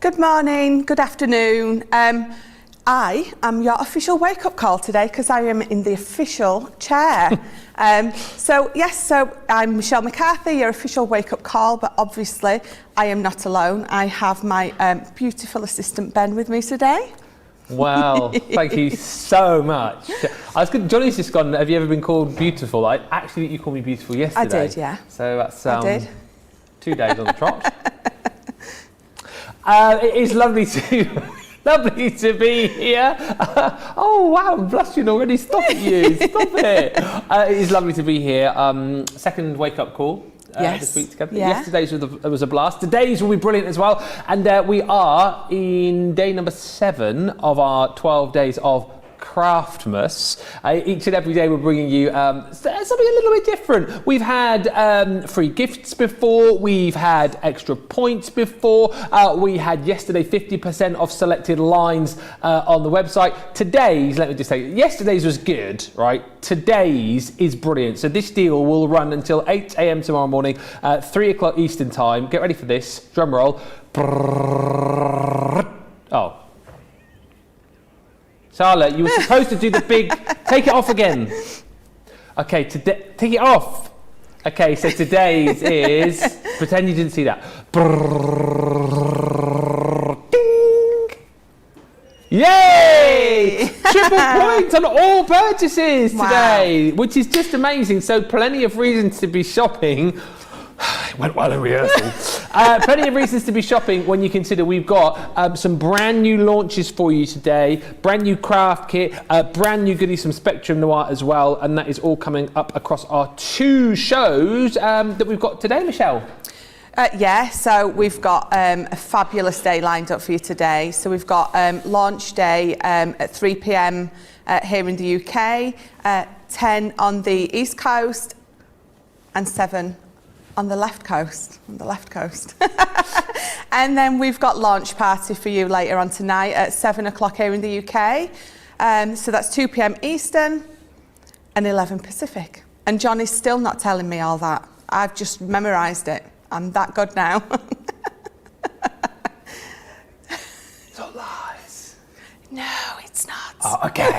Good morning, good afternoon. I am your official wake-up call today because I am in the official chair. So I'm Michelle McCarthy, your official wake-up call, but obviously I am not alone. I have my beautiful assistant Ben with me today. Wow, thank you so much. Johnny's just gone, have you ever been called beautiful? I actually think you called me beautiful yesterday. I did, yeah. So that's I did. 2 days on the trot. It is lovely to be here. Oh wow, I'm blushing already. Stop it, you. Stop it. It is lovely to be here. Second wake-up call. This week together. Yeah. Yesterday's was a blast. Today's will be brilliant as well. And we are in day number 7 of our 12 days of Craftmas. Each and every day we're bringing you something a little bit different. We've had free gifts before, we've had extra points before, we had yesterday 50% off selected lines on the website. Today's, let me just say, yesterday's was good, right? Today's is brilliant. So this deal will run until 8 a.m. tomorrow morning, 3 o'clock Eastern time. Get ready for this, drum roll. Oh. Charlotte, you were supposed to do the big, take it off again. Okay, take it off. Okay, so today's is, pretend you didn't see that. Ding! Yay! Triple points on all purchases today, which is just amazing. So plenty of reasons to be shopping. It went well in rehearsal. Plenty of reasons to be shopping when you consider we've got some brand new launches for you today, brand new craft kit, brand new goodies from Spectrum Noir as well, and that is all coming up across our 2 shows that we've got today, Michelle. So we've got a fabulous day lined up for you today. So we've got launch day at 3 p.m. Here in the UK, 10 on the East Coast, and 7 on the left coast, And then we've got launch party for you later on tonight at 7 o'clock here in the UK. So that's 2 p.m. Eastern and 11 Pacific. And John is still not telling me all that. I've just memorised it. I'm that good now. It's all lies. No, it's not. Oh, okay.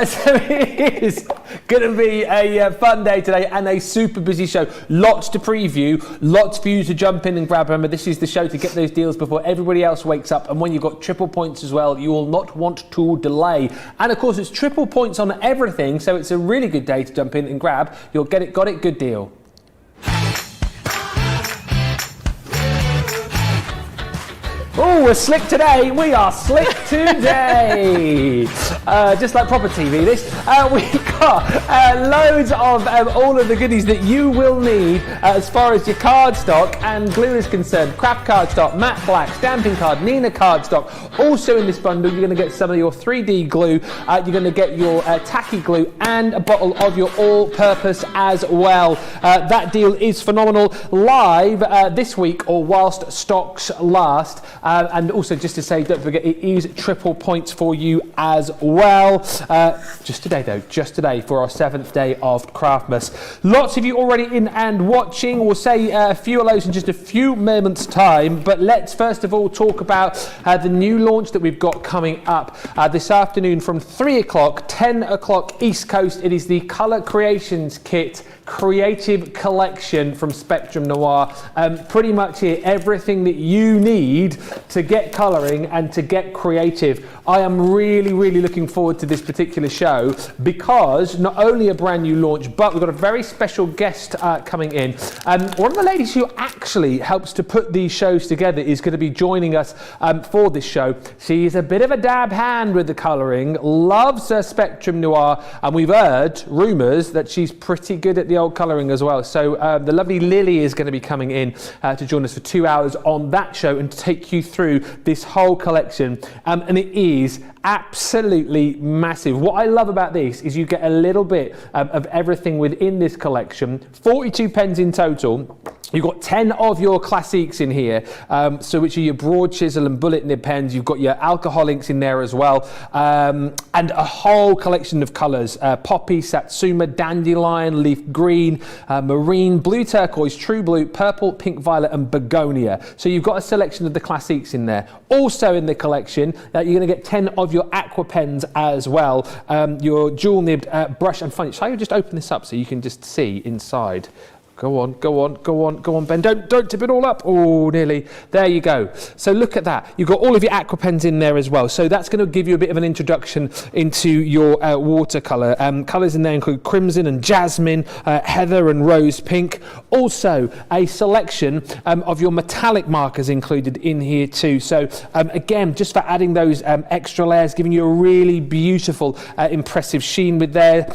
So it is going to be a fun day today and a super busy show. Lots to preview, lots for you to jump in and grab. Remember, this is the show to get those deals before everybody else wakes up. And when you've got triple points as well, you will not want to delay. And of course, it's triple points on everything. So it's a really good day to jump in and grab. You'll get it, got it, good deal. Oh, we're slick today. We are slick today. Just like proper TV, this. We've got loads of all of the goodies that you will need as far as your cardstock and glue is concerned. Craft cardstock, matte black, stamping card, Nina cardstock. Also in this bundle, you're going to get some of your 3D glue. You're going to get your tacky glue and a bottle of your all-purpose as well. That deal is phenomenal. Live this week or whilst stocks last. And also just to say, don't forget, it is triple points for you as well. Just today though, just today for our 7th day of Craftmas. Lots of you already in and watching. We'll say a few hellos in just a few moments time, but let's first of all talk about the new launch that we've got coming up this afternoon from 3 o'clock, 10 o'clock East Coast. It is the Colour Creations Kit Creative Collection from Spectrum Noir. Pretty much here, everything that you need to get colouring and to get creative. I am really, really looking forward to this particular show because not only a brand new launch, but we've got a very special guest coming in. One of the ladies who actually helps to put these shows together is going to be joining us for this show. She's a bit of a dab hand with the colouring, loves her Spectrum Noir, and we've heard rumours that she's pretty good at the old colouring as well. So the lovely Lily is going to be coming in to join us for 2 hours on that show and to take you through this whole collection. And it is absolutely massive. What I love about this is you get a little bit of everything within this collection. 42 pens in total. You've got 10 of your classiques in here, so which are your broad chisel and bullet nib pens. You've got your alcohol inks in there as well, and a whole collection of colours. Poppy, Satsuma, Dandelion, Leaf Green, green, marine, blue turquoise, true blue, purple, pink violet and begonia. So you've got a selection of the classiques in there. Also in the collection, you're going to get 10 of your aqua pens as well, your dual nibbed brush and fun. Shall I just open this up so you can just see inside? Go on, Ben. Don't tip it all up. Oh, nearly. There you go. So look at that. You've got all of your aqua pens in there as well. So that's going to give you a bit of an introduction into your watercolour. Colours in there include crimson and jasmine, heather and rose pink. Also, a selection of your metallic markers included in here too. So again, just for adding those extra layers, giving you a really beautiful, impressive sheen with there.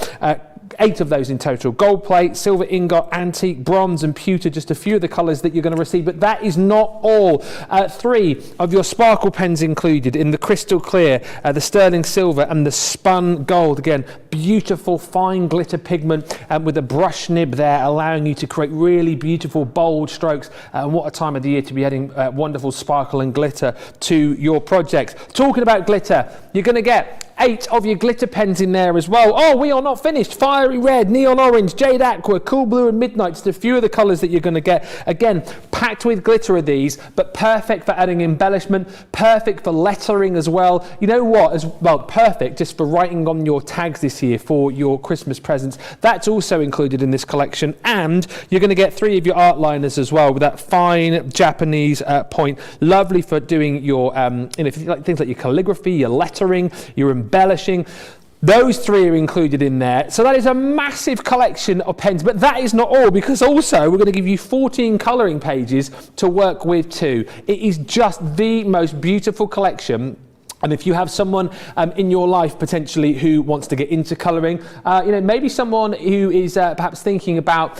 8 of those in total. Gold plate, silver ingot, antique, bronze and pewter, just a few of the colours that you're going to receive, but that is not all. 3 of your sparkle pens included in the crystal clear, the sterling silver and the spun gold. Again, beautiful fine glitter pigment with a brush nib there, allowing you to create really beautiful bold strokes. And what a time of the year to be adding wonderful sparkle and glitter to your projects. Talking about glitter, you're going to get 8 of your glitter pens in there as well. Oh, we are not finished. Fiery red, neon orange, jade aqua, cool blue and midnight. Just a few of the colours that you're going to get. Again, packed with glitter are these, but perfect for adding embellishment, perfect for lettering as well. You know what, as well, perfect just for writing on your tags this year for your Christmas presents. That's also included in this collection. And you're going to get 3 of your art liners as well with that fine Japanese point. Lovely for doing your, if you like things like your calligraphy, your lettering, your embellishing. Those 3 are included in there. So that is a massive collection of pens, but that is not all, because also we're going to give you 14 colouring pages to work with too. It is just the most beautiful collection. And if you have someone in your life potentially who wants to get into colouring, maybe someone who is perhaps thinking about,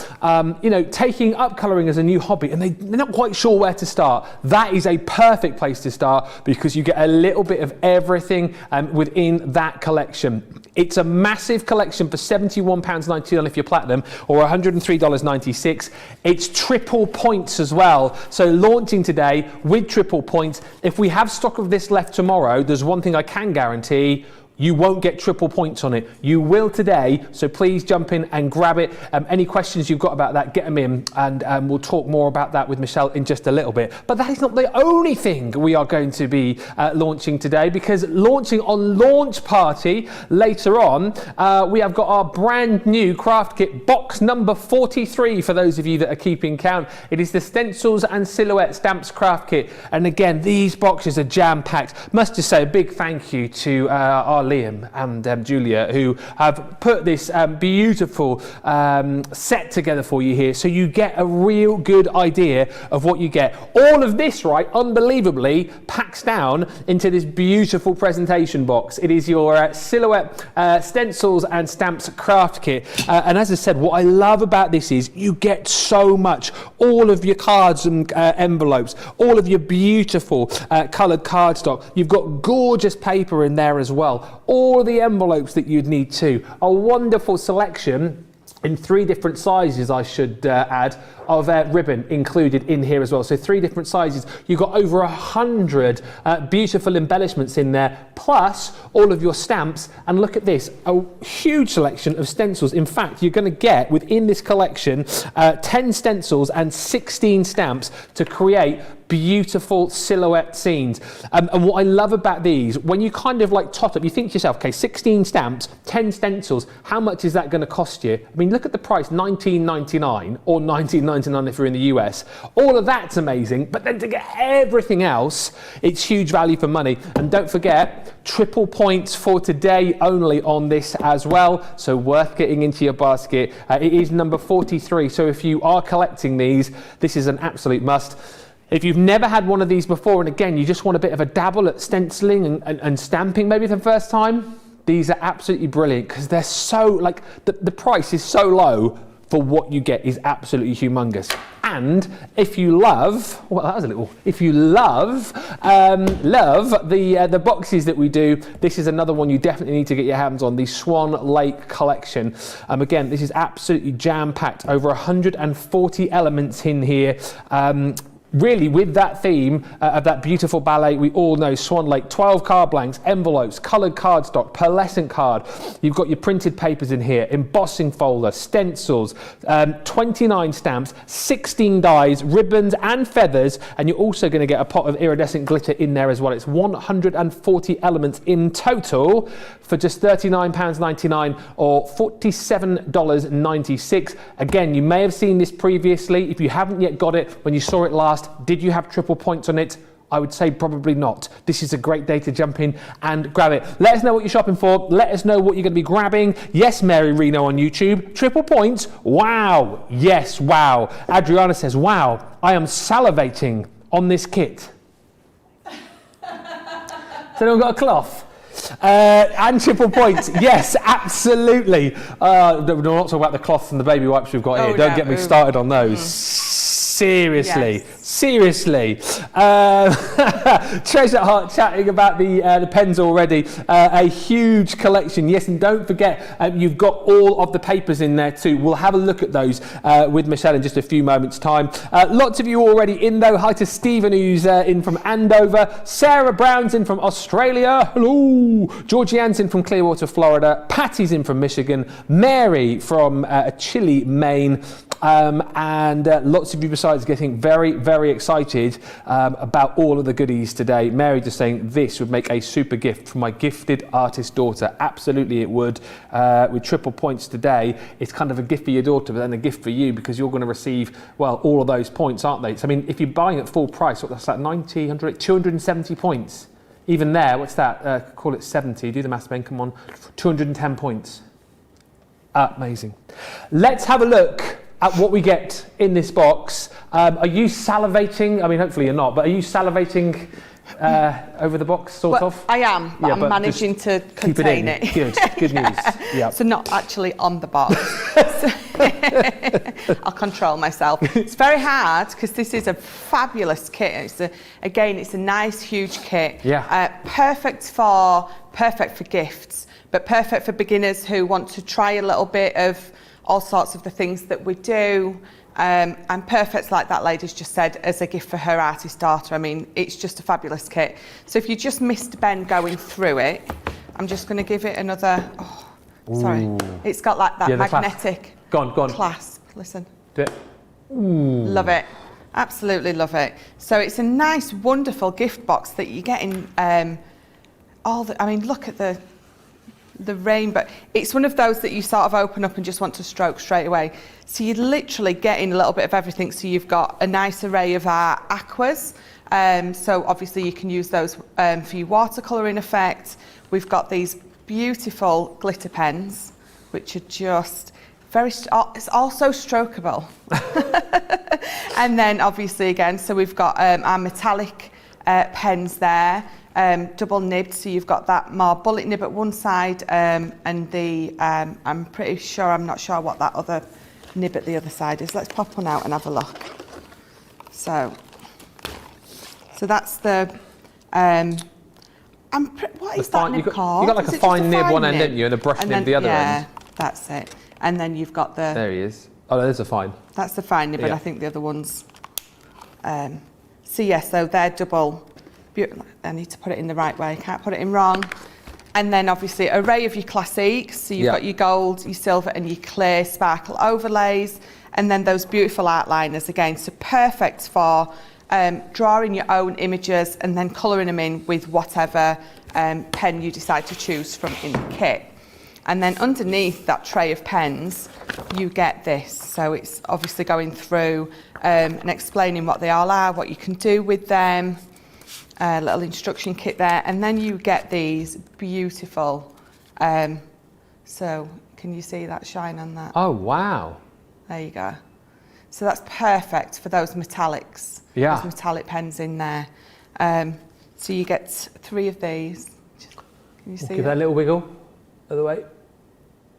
taking up colouring as a new hobby and they're not quite sure where to start, that is a perfect place to start, because you get a little bit of everything within that collection. It's a massive collection for £71.99 if you're platinum, or $103.96. It's triple points as well. So launching today with triple points. If we have stock of this left tomorrow, there's one thing I can guarantee: you won't get triple points on it. You will today, so please jump in and grab it. Any questions you've got about that, get them in, and we'll talk more about that with Michelle in just a little bit. But that is not the only thing we are going to be launching today, because launching on Launch Party later on, we have got our brand new craft kit, box number 43, for those of you that are keeping count. It is the Stencils and Silhouette Stamps craft kit. And again, these boxes are jam-packed. Must just say a big thank you to our Liam and Julia, who have put this beautiful set together for you here, so you get a real good idea of what you get. All of this, right, unbelievably packs down into this beautiful presentation box. It is your Silhouette Stencils and Stamps craft kit, and as I said, what I love about this is you get so much. All of your cards and envelopes, all of your beautiful coloured cardstock. You've got gorgeous paper in there as well. All the envelopes that you'd need too. A wonderful selection in 3 different sizes, I should add, of ribbon included in here as well. So 3 different sizes. You've got over 100 beautiful embellishments in there, plus all of your stamps. And look at this, a huge selection of stencils. In fact, you're going to get within this collection 10 stencils and 16 stamps to create beautiful silhouette scenes. And what I love about these, when you kind of like tot up, you think to yourself, okay, 16 stamps, 10 stencils, how much is that going to cost you? I mean, look at the price, $19.99 or $19.99 if you're in the US. All of that's amazing, but then to get everything else, it's huge value for money. And don't forget, triple points for today only on this as well, so worth getting into your basket. It is number 43, so if you are collecting these, this is an absolute must. If you've never had one of these before, and again, you just want a bit of a dabble at stenciling and stamping maybe for the first time, these are absolutely brilliant, because they're so, like, the price is so low for what you get is absolutely humongous. And if you love, well, that was a little, if you love the boxes that we do, this is another one you definitely need to get your hands on, the Swan Lake collection. Again, this is absolutely jam-packed, over 140 elements in here. really, with that theme of that beautiful ballet, we all know Swan Lake, 12 card blanks, envelopes, coloured cardstock, pearlescent card. You've got your printed papers in here, embossing folder, stencils, 29 stamps, 16 dies, ribbons and feathers, and you're also going to get a pot of iridescent glitter in there as well. It's 140 elements in total for just £39.99 or $47.96. Again, you may have seen this previously. If you haven't yet got it, when you saw it last, did you have triple points on it? I would say probably not. This is a great day to jump in and grab it. Let us know what you're shopping for. Let us know what you're going to be grabbing. Yes, Mary Reno on YouTube. Triple points. Wow. Yes, wow. Adriana says, wow, I am salivating on this kit. Has anyone got a cloth? And triple points. Yes, absolutely. We're not talking about the cloths and the baby wipes we've got here. Don't get me started on those. Seriously. Treasure Heart chatting about the pens already. A huge collection. Yes, and don't forget, you've got all of the papers in there too. We'll have a look at those with Michelle in just a few moments' time. Lots of you already in though. Hi to Stephen, who's in from Andover. Sarah Brown's in from Australia. Hello. Georgianne's in from Clearwater, Florida. Patty's in from Michigan. Mary from Chile, Maine. And lots of you besides getting very, very excited about all of the goodies today. Mary just saying this would make a super gift for my gifted artist daughter. Absolutely it would. With triple points today, it's kind of a gift for your daughter, but then a gift for you because you're going to receive, well, all of those points, aren't they? So, I mean, if you're buying at full price, that's like 90, 100, 270 points. Even there, what's that? Call it 70. Do the maths, Ben, come on. 210 points. Amazing. Let's have a look at what we get in this box. Are you salivating? I mean, hopefully you're not, but are you salivating over the box, sort of? I am, but I'm managing to contain it. Good news. Yeah. So not actually on the box. I'll control myself. It's very hard because this is a fabulous kit. It's a nice, huge kit. Yeah. Perfect for gifts, but perfect for beginners who want to try a little bit of all sorts of the things that we do, and perfect, like that lady's just said, as a gift for her artist daughter. I mean, it's just a fabulous kit. So if you just missed Ben going through it, I'm just going to give it another, sorry. It's got like that magnetic clasp. Listen. Do it. Love it. Absolutely love it. So it's a nice, wonderful gift box that you get in I mean, look at the rainbow. It's one of those that you sort of open up and just want to stroke straight away. So you're literally getting a little bit of everything. So you've got a nice array of our aquas. So obviously you can use those for your watercolouring effect. We've got these beautiful glitter pens, which are just it's also strokeable. And then obviously again, so we've got our metallic pens there. Double nibbed, so you've got that more bullet nib at one side, and the I'm not sure what that other nib at the other side is. Let's pop one out and have a look. So that's the what is that nib called? You got like a fine nib one end, didn't you, and a brush nib the other end. Yeah, that's it. And then you've got the. There he is. Oh, there's a fine. That's the fine nib, and I think the other ones. So they're double. I need to put it in the right way, can't put it in wrong. And then obviously array of your classiques, so you've got your gold, your silver and your clear sparkle overlays, and then those beautiful outliners again, so perfect for drawing your own images and then colouring them in with whatever pen you decide to choose from in the kit. And then underneath that tray of pens, you get this. So it's obviously going through and explaining what they all are, what you can do with them. Little instruction kit there, and then you get these beautiful. So can you see that shine on that? Oh wow! There you go. So that's perfect for those metallics. Yeah. Those metallic pens in there. So you get 3 of these. Can you see? Give that a little wiggle. Other way.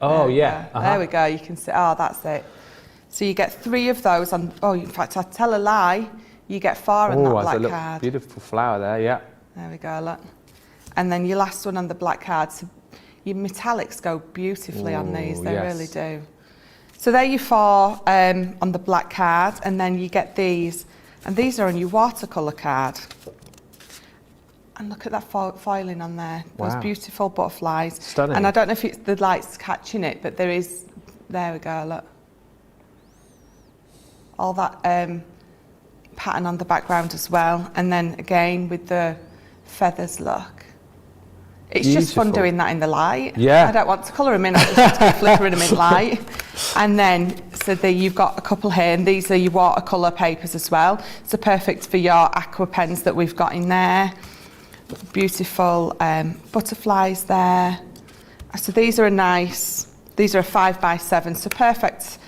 Oh yeah. There we go. You can see. Oh, that's it. So you get 3 of those on. Oh, in fact, I tell a lie. You get 4 on that black card. Beautiful flower there, yeah. There we go, look. And then your last one on the black card. So your metallics go beautifully on these, they really do. So there you 4 on the black card, and then you get these And these are on your watercolour card. And look at that foiling on there. Those beautiful butterflies. Stunning. And I don't know if it's the light's catching it, but there we go, look. All that pattern on the background as well. And then again with the feathers, look. It's just fun doing that in the light. Yeah. I don't want to colour them in, I just want to keep flickering them in light. And then, so there you've got a couple here, and these are your watercolour papers as well. So perfect for your aqua pens that we've got in there. Beautiful butterflies there. So these are these are a 5x7, so perfect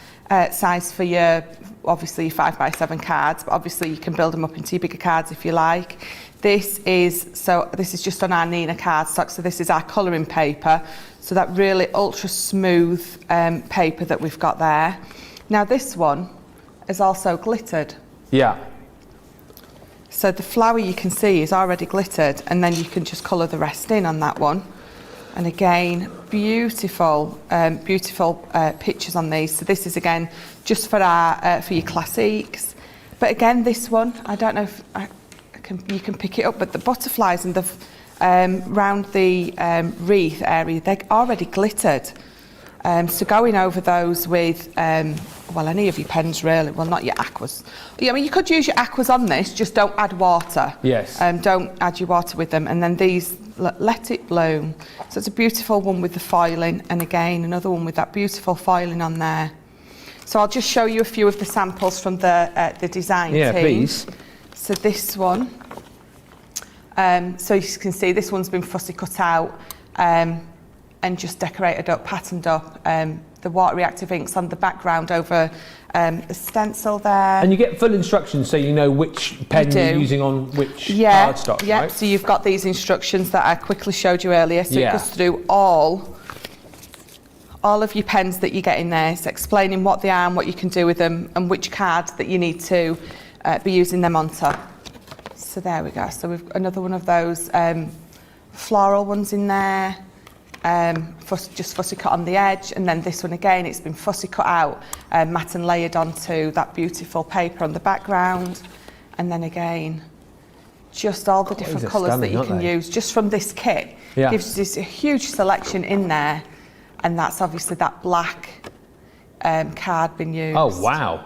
size for your, obviously your 5x7 cards, but obviously you can build them up into your bigger cards if you like. This is just on our Nina cardstock, so this is our colouring paper, so that really ultra smooth paper that we've got there. Now this one is also glittered. Yeah. So the flower you can see is already glittered, and then you can just colour the rest in on that one. And again, beautiful, beautiful pictures on these. So this is again just for your classics. But again, this one, I don't know if you can pick it up, but the butterflies and the round the wreath area, they're already glittered. So going over those with, well, any of your pens really, well, not your aquas. Yeah, I mean, you could use your aquas on this, just don't add water. Yes. Don't add your water with them. And then these, let it bloom. So it's a beautiful one with the foiling, and again, another one with that beautiful foiling on there. So I'll just show you a few of the samples from the design team. Yeah, please. So this one, so you can see this one's been fussy cut out, and just decorated up, patterned up. The water reactive inks on the background over the stencil there. And you get full instructions, so you know which pen you're using on which cardstock, yeah. right? So you've got these instructions that I quickly showed you earlier. So it goes through all of your pens that you get in there. It's explaining what they are and what you can do with them, and which card that you need to be using them onto. So there we go. So we've got another one of those floral ones in there. Just fussy cut on the edge, and then this one again, it's been fussy cut out, matte and layered onto that beautiful paper on the background. And then again, just all the different colours that you can use just from this kit. Gives you this huge selection in there, and that's obviously that black card been used. Oh wow.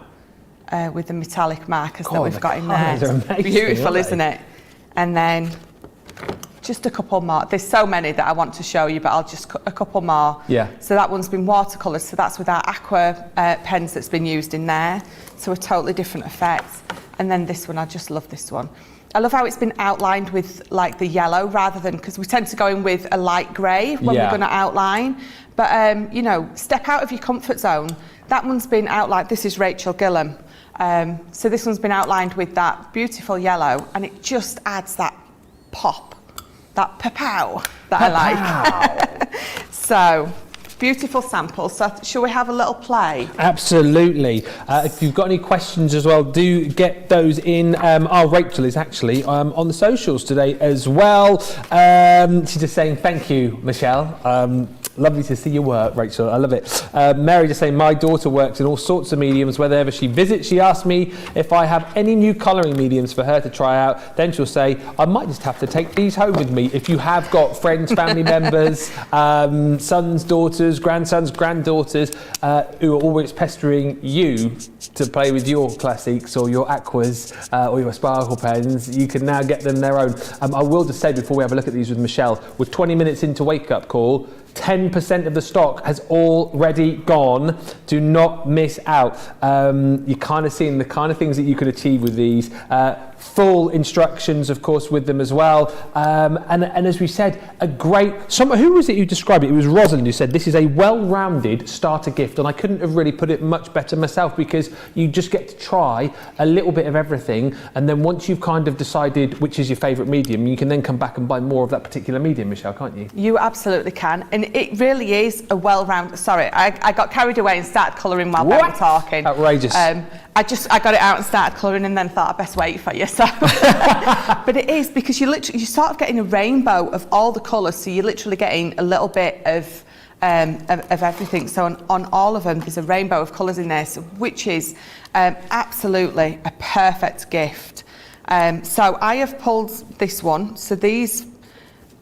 With the metallic markers that we've got in there. Amazing, beautiful, isn't it? And then just a couple more. There's so many that I want to show you, but I'll just cut a couple more. Yeah. So that one's been watercolours, so that's with our aqua pens that's been used in there. So a totally different effect. And then this one, I just love this one. I love how it's been outlined with like the yellow rather than, because we tend to go in with a light grey when we're going to outline. But, you know, step out of your comfort zone. That one's been outlined. This is Rachel Gillam. So this one's been outlined with that beautiful yellow, and it just adds that pop. That pow that I like. So, beautiful samples. So, shall we have a little play? Absolutely. If you've got any questions as well, do get those in. Rachel is actually on the socials today as well. She's just saying thank you, Michelle. Lovely to see your work, Rachel. I love it. Mary just saying, my daughter works in all sorts of mediums. Whenever she visits, she asks me if I have any new colouring mediums for her to try out. Then she'll say, I might just have to take these home with me. If you have got friends, family members, sons, daughters, grandsons, granddaughters, who are always pestering you to play with your classics or your aquas or your sparkle pens, you can now get them their own. I will just say before we have a look at these with Michelle, we're 20 minutes into Wake Up Call. 10% of the stock has already gone. Do not miss out. You're kind of seeing the kind of things that you could achieve with these. Full instructions, of course, with them as well. And as we said, a great... who was it who described it? It was Rosalind who said, this is a well-rounded starter gift. And I couldn't have really put it much better myself, because you just get to try a little bit of everything. And then once you've kind of decided which is your favourite medium, you can then come back and buy more of that particular medium, Michelle, can't you? You absolutely can. And it really is a well-rounded... Sorry, I got carried away and started colouring while they were talking. Outrageous. I got it out and started colouring, and then thought I'd best wait for you. So, but it is, because you're sort of getting a rainbow of all the colours. So you're literally getting a little bit of of everything. So on all of them, there's a rainbow of colours in there, so, which is absolutely a perfect gift. So I have pulled this one. So these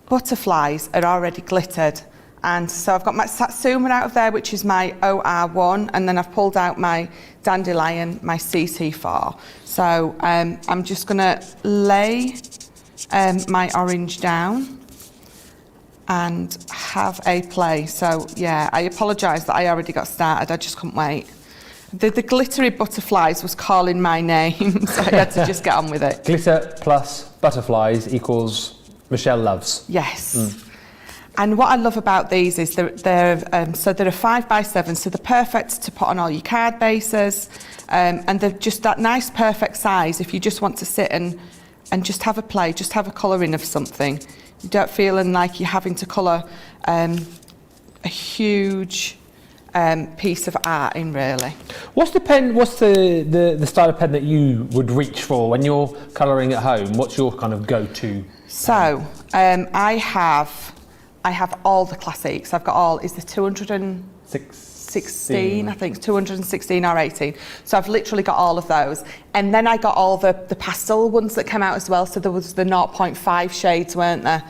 butterflies are already glittered. And so I've got my Satsuma out of there, which is my OR1, and then I've pulled out my Dandelion, my CC4. So I'm just going to lay my orange down and have a play. So yeah, I apologise that I already got started, I just couldn't wait. The glittery butterflies was calling my name, so I had to just get on with it. Glitter plus butterflies equals Michelle loves. Yes. And what I love about these is they're a 5x7, so they're perfect to put on all your card bases, and they're just that nice perfect size if you just want to sit and just have a play, just have a colouring of something. You don't feeling like you're having to colour a huge piece of art in, really. What's the style of pen that you would reach for when you're colouring at home? What's your kind of go-to? So I have all the classics. I've got all, is the 216, I think, 216 or 18. So I've literally got all of those. And then I got all the pastel ones that came out as well. So there was the 0.5 shades, weren't there?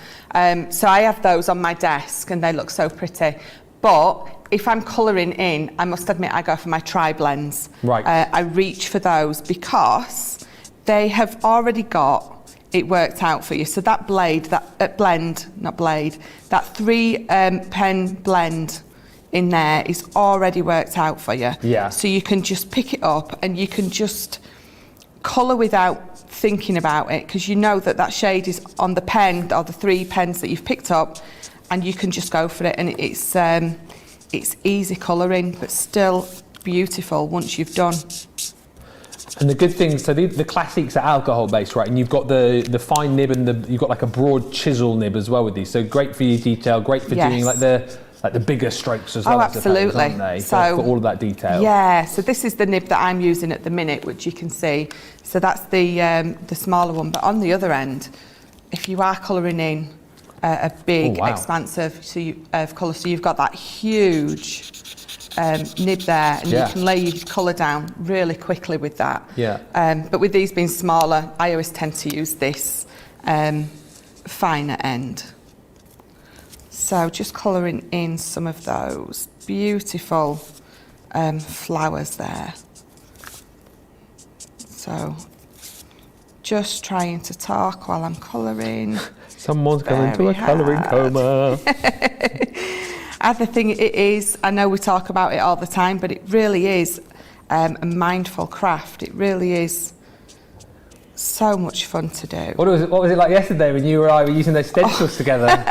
So I have those on my desk and they look so pretty. But if I'm colouring in, I must admit I go for my tri-blends. Right. I reach for those because they have already got it worked out for you. So that blade, that that 3 pen blend in there is already worked out for you. Yeah. So you can just pick it up and you can just colour without thinking about it, because you know that shade is on the pen or the 3 pens that you've picked up, and you can just go for it. And it's easy colouring, but still beautiful once you've done. And the good thing, so the classics are alcohol based, right? And you've got the fine nib and you've got like a broad chisel nib as well with these. So great for your detail, great for doing like the bigger strokes as well. Oh, absolutely. Aren't they? So for all of that detail. Yeah. So this is the nib that I'm using at the minute, which you can see. So that's the smaller one. But on the other end, if you are colouring in a big expanse of colour, so you've got that huge nib there, and you can lay your colour down really quickly with that. Yeah. But with these being smaller, I always tend to use this finer end. So just colouring in some of those beautiful flowers there. So just trying to talk while I'm colouring. Someone's going into a colouring coma. Other thing it is, I know we talk about it all the time, but it really is a mindful craft. It really is so much fun to do. What was it like yesterday when you and I were using those stencils together?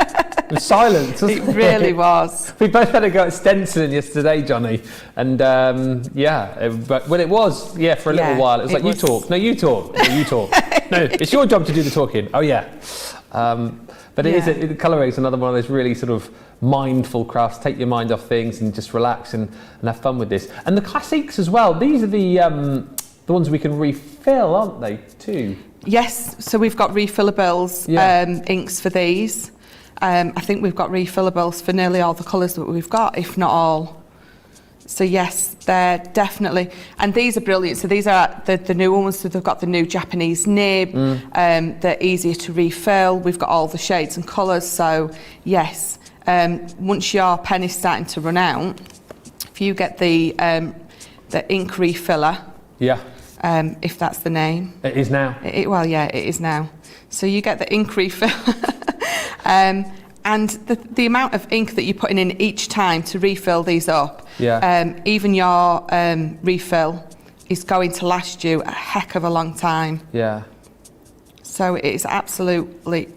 It was silence, wasn't it? Really was. We both had a go at stenciling yesterday, Johnny. And but it was, for a little while. It was like, you talk. No, you talk. No, you talk. No, it's your job to do the talking. Oh, yeah. But colouring is another one of those really sort of mindful crafts. Take your mind off things and just relax and have fun with this. And the classics as well. These are the ones we can refill, aren't they, too? Yes. So we've got refillables inks for these. I think we've got refillables for nearly all the colours that we've got, if not all. So yes, they're definitely, and these are brilliant. So these are the new ones. So they've got the new Japanese nib. They're easier to refill. We've got all the shades and colours. So yes, once your pen is starting to run out, if you get the ink refiller, if that's the name, it is now. It is now. So you get the ink refiller. And the amount of ink that you're putting in each time to refill these up, even your refill is going to last you a heck of a long time. Yeah. So it is absolutely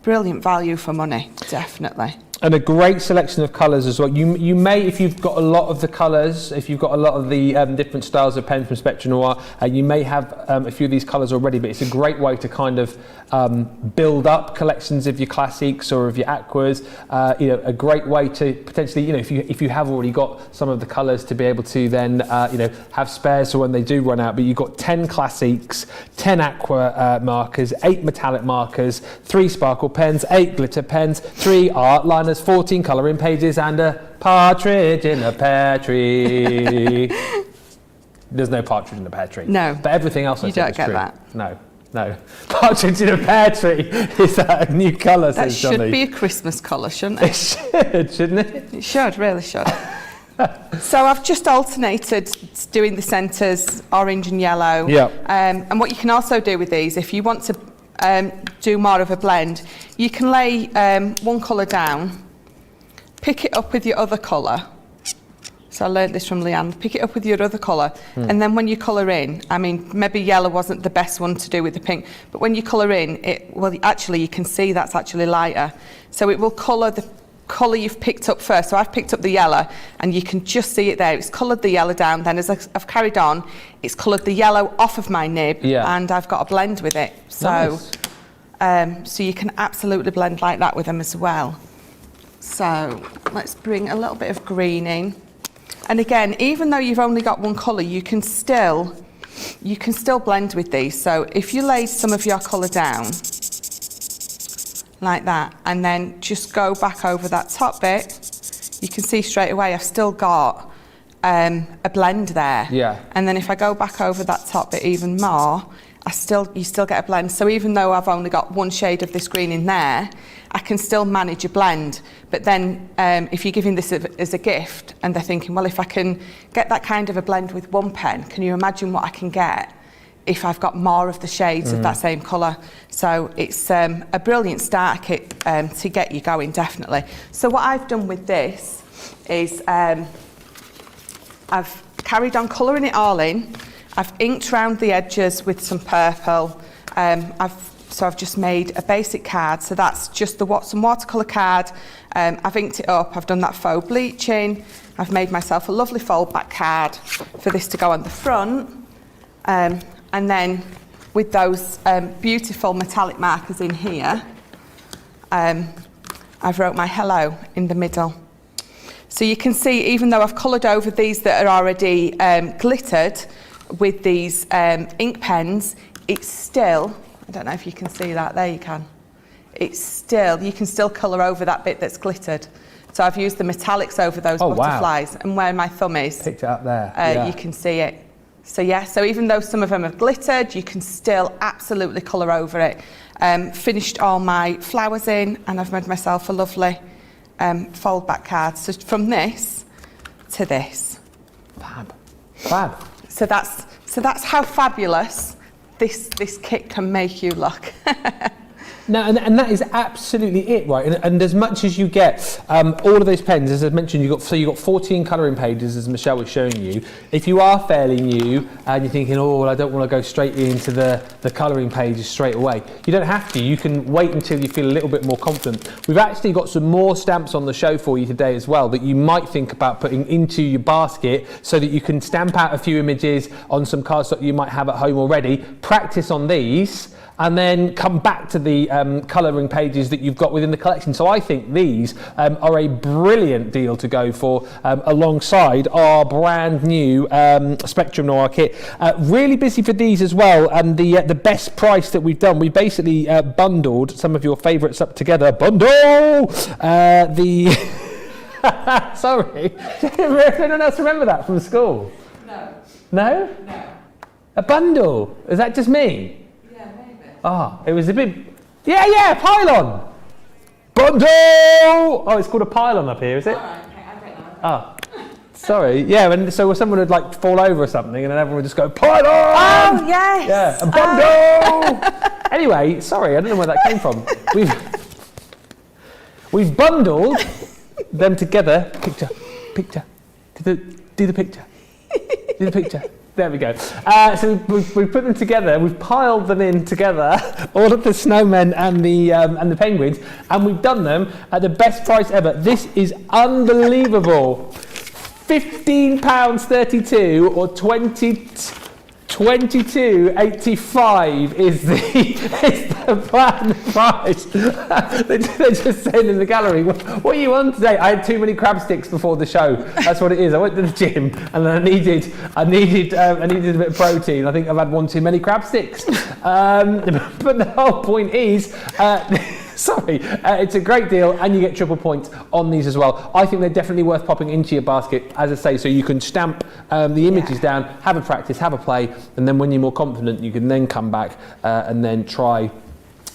brilliant value for money, definitely. And a great selection of colours as well. You may, if you've got a lot of the colours, if you've got a lot of the different styles of pen from Spectrum Noir, you may have a few of these colours already, but it's a great way to kind of build up collections of your classics or of your aquas. A great way to potentially, if you have already got some of the colours, to be able to then, have spares for when they do run out. But you've got 10 classics, 10 aqua markers, 8 metallic markers, 3 sparkle pens, 8 glitter pens, 3 art liners, there's 14 colouring pages and a partridge in a pear tree. There's no partridge in a pear tree. No. But everything else I You said don't is get true. that. No. Partridge in a pear tree. Is that a new colour, That says Johnny? should be a Christmas colour, shouldn't it? Shouldn't it? It should, really should. So I've just alternated doing the centres, orange and yellow. Yeah. And what you can also do with these, if you want to do more of a blend, you can lay one colour down, pick it up with your other colour. So I learned this from Leanne. Pick it up with your other colour, and then when you colour in, I mean, maybe yellow wasn't the best one to do with the pink, but when you colour in, actually you can see that's actually lighter. So it will colour the colour you've picked up first. So I've picked up the yellow, and you can just see it there. It's coloured the yellow down. Then as I've carried on, it's coloured the yellow off of my nib, and I've got a blend with it. So, nice. So you can absolutely blend like that with them as well. So let's bring a little bit of green in. And again, even though you've only got one colour, you can still blend with these. So if you laid some of your colour down, like that, and then just go back over that top bit, you can see straight away I've still got a blend there. Yeah. And then if I go back over that top bit even more, you still get a blend. So even though I've only got one shade of this green in there, I can still manage a blend. But then if you're giving this as a gift and they're thinking, well, if I can get that kind of a blend with one pen, can you imagine what I can get if I've got more of the shades of that same colour? So it's a brilliant starter kit to get you going, definitely. So what I've done with this is I've carried on colouring it all in. I've inked round the edges with some purple. I've just made a basic card, so that's just some watercolour card. I've inked it up, I've done that faux bleaching. I've made myself a lovely fold back card for this to go on the front. And then with those beautiful metallic markers in here, I've wrote my hello in the middle. So you can see, even though I've coloured over these that are already glittered with these ink pens, it's still, I don't know if you can see that, there you can. You can still colour over that bit that's glittered. So I've used the metallics over those butterflies, and where my thumb is, picked it up there. You can see it. So yeah, so even though some of them have glittered, you can still absolutely colour over it. Finished all my flowers in, and I've made myself a lovely fold back card. So from this to this. Fab. So that's how fabulous this kit can make you look. No, and that is absolutely it, right? And as much as you get all of those pens, as I mentioned, you've got 14 colouring pages, as Michelle was showing you. If you are fairly new and you're thinking, oh, well, I don't want to go straight into the colouring pages straight away, you don't have to. You can wait until you feel a little bit more confident. We've actually got some more stamps on the show for you today as well that you might think about putting into your basket so that you can stamp out a few images on some cards that you might have at home already, practice on these, and then come back to the colouring pages that you've got within the collection. So I think these are a brilliant deal to go for alongside our brand new Spectrum Noir kit. Really busy for these as well, and the best price that we've done, we basically bundled some of your favourites up together. Bundle! Sorry, did anyone else remember that from school? No. No? No. A bundle? Is that just me? It was a bit... Yeah, pylon! Bundle! Oh, it's called a pylon up here, is it? Alright, okay, I don't know. Sorry. Yeah, and so someone would like fall over or something and then everyone would just go, pylon! Oh, yes! Yeah, a bundle! Anyway, sorry, I don't know where that came from. We've bundled them together. Picture. Do the picture. Do the picture. There we go. So we've put them together. We've piled them in together, all of the snowmen and the penguins, and we've done them at the best price ever. This is unbelievable. £15.32 or £22.85 is the planned price. They're just saying in the gallery, what are you on today? I had too many crab sticks before the show. That's what it is. I went to the gym and then I needed a bit of protein. I think I've had one too many crab sticks. But the whole point is, Sorry, it's a great deal, and you get triple points on these as well. I think they're definitely worth popping into your basket, as I say, so you can stamp the images down, have a practice, have a play, and then when you're more confident, you can then come back and then try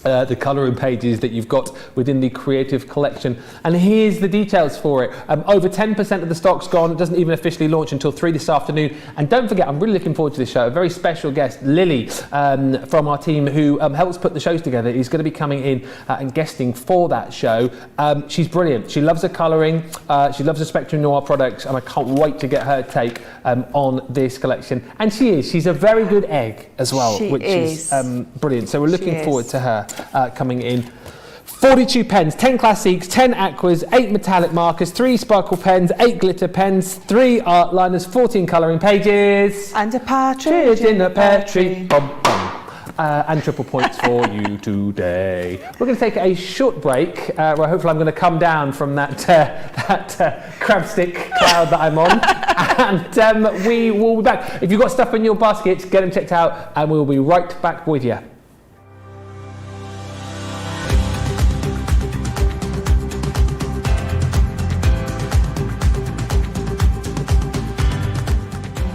the colouring pages that you've got within the creative collection. And here's the details for it. Over 10% of the stock's gone. It doesn't even officially launch until 3 this afternoon. And don't forget, I'm really looking forward to this show. A very special guest, Lily, from our team, who helps put the shows together, is going to be coming in and guesting for that show. She's brilliant. She loves her colouring. She loves the Spectrum Noir products, and I can't wait to get her take on this collection. And she's a very good egg as well, which is brilliant. So we're looking forward to her coming in. 42 pens, 10 classiques, 10 aquas, 8 metallic markers, 3 sparkle pens, 8 glitter pens, 3 art liners, 14 colouring pages, and a partridge in a pear tree. Bum, bum. And triple points for you today. We're going to take a short break where hopefully I'm going to come down from that crab stick cloud that I'm on, and we will be back. If you've got stuff in your baskets, get them checked out, and we'll be right back with you.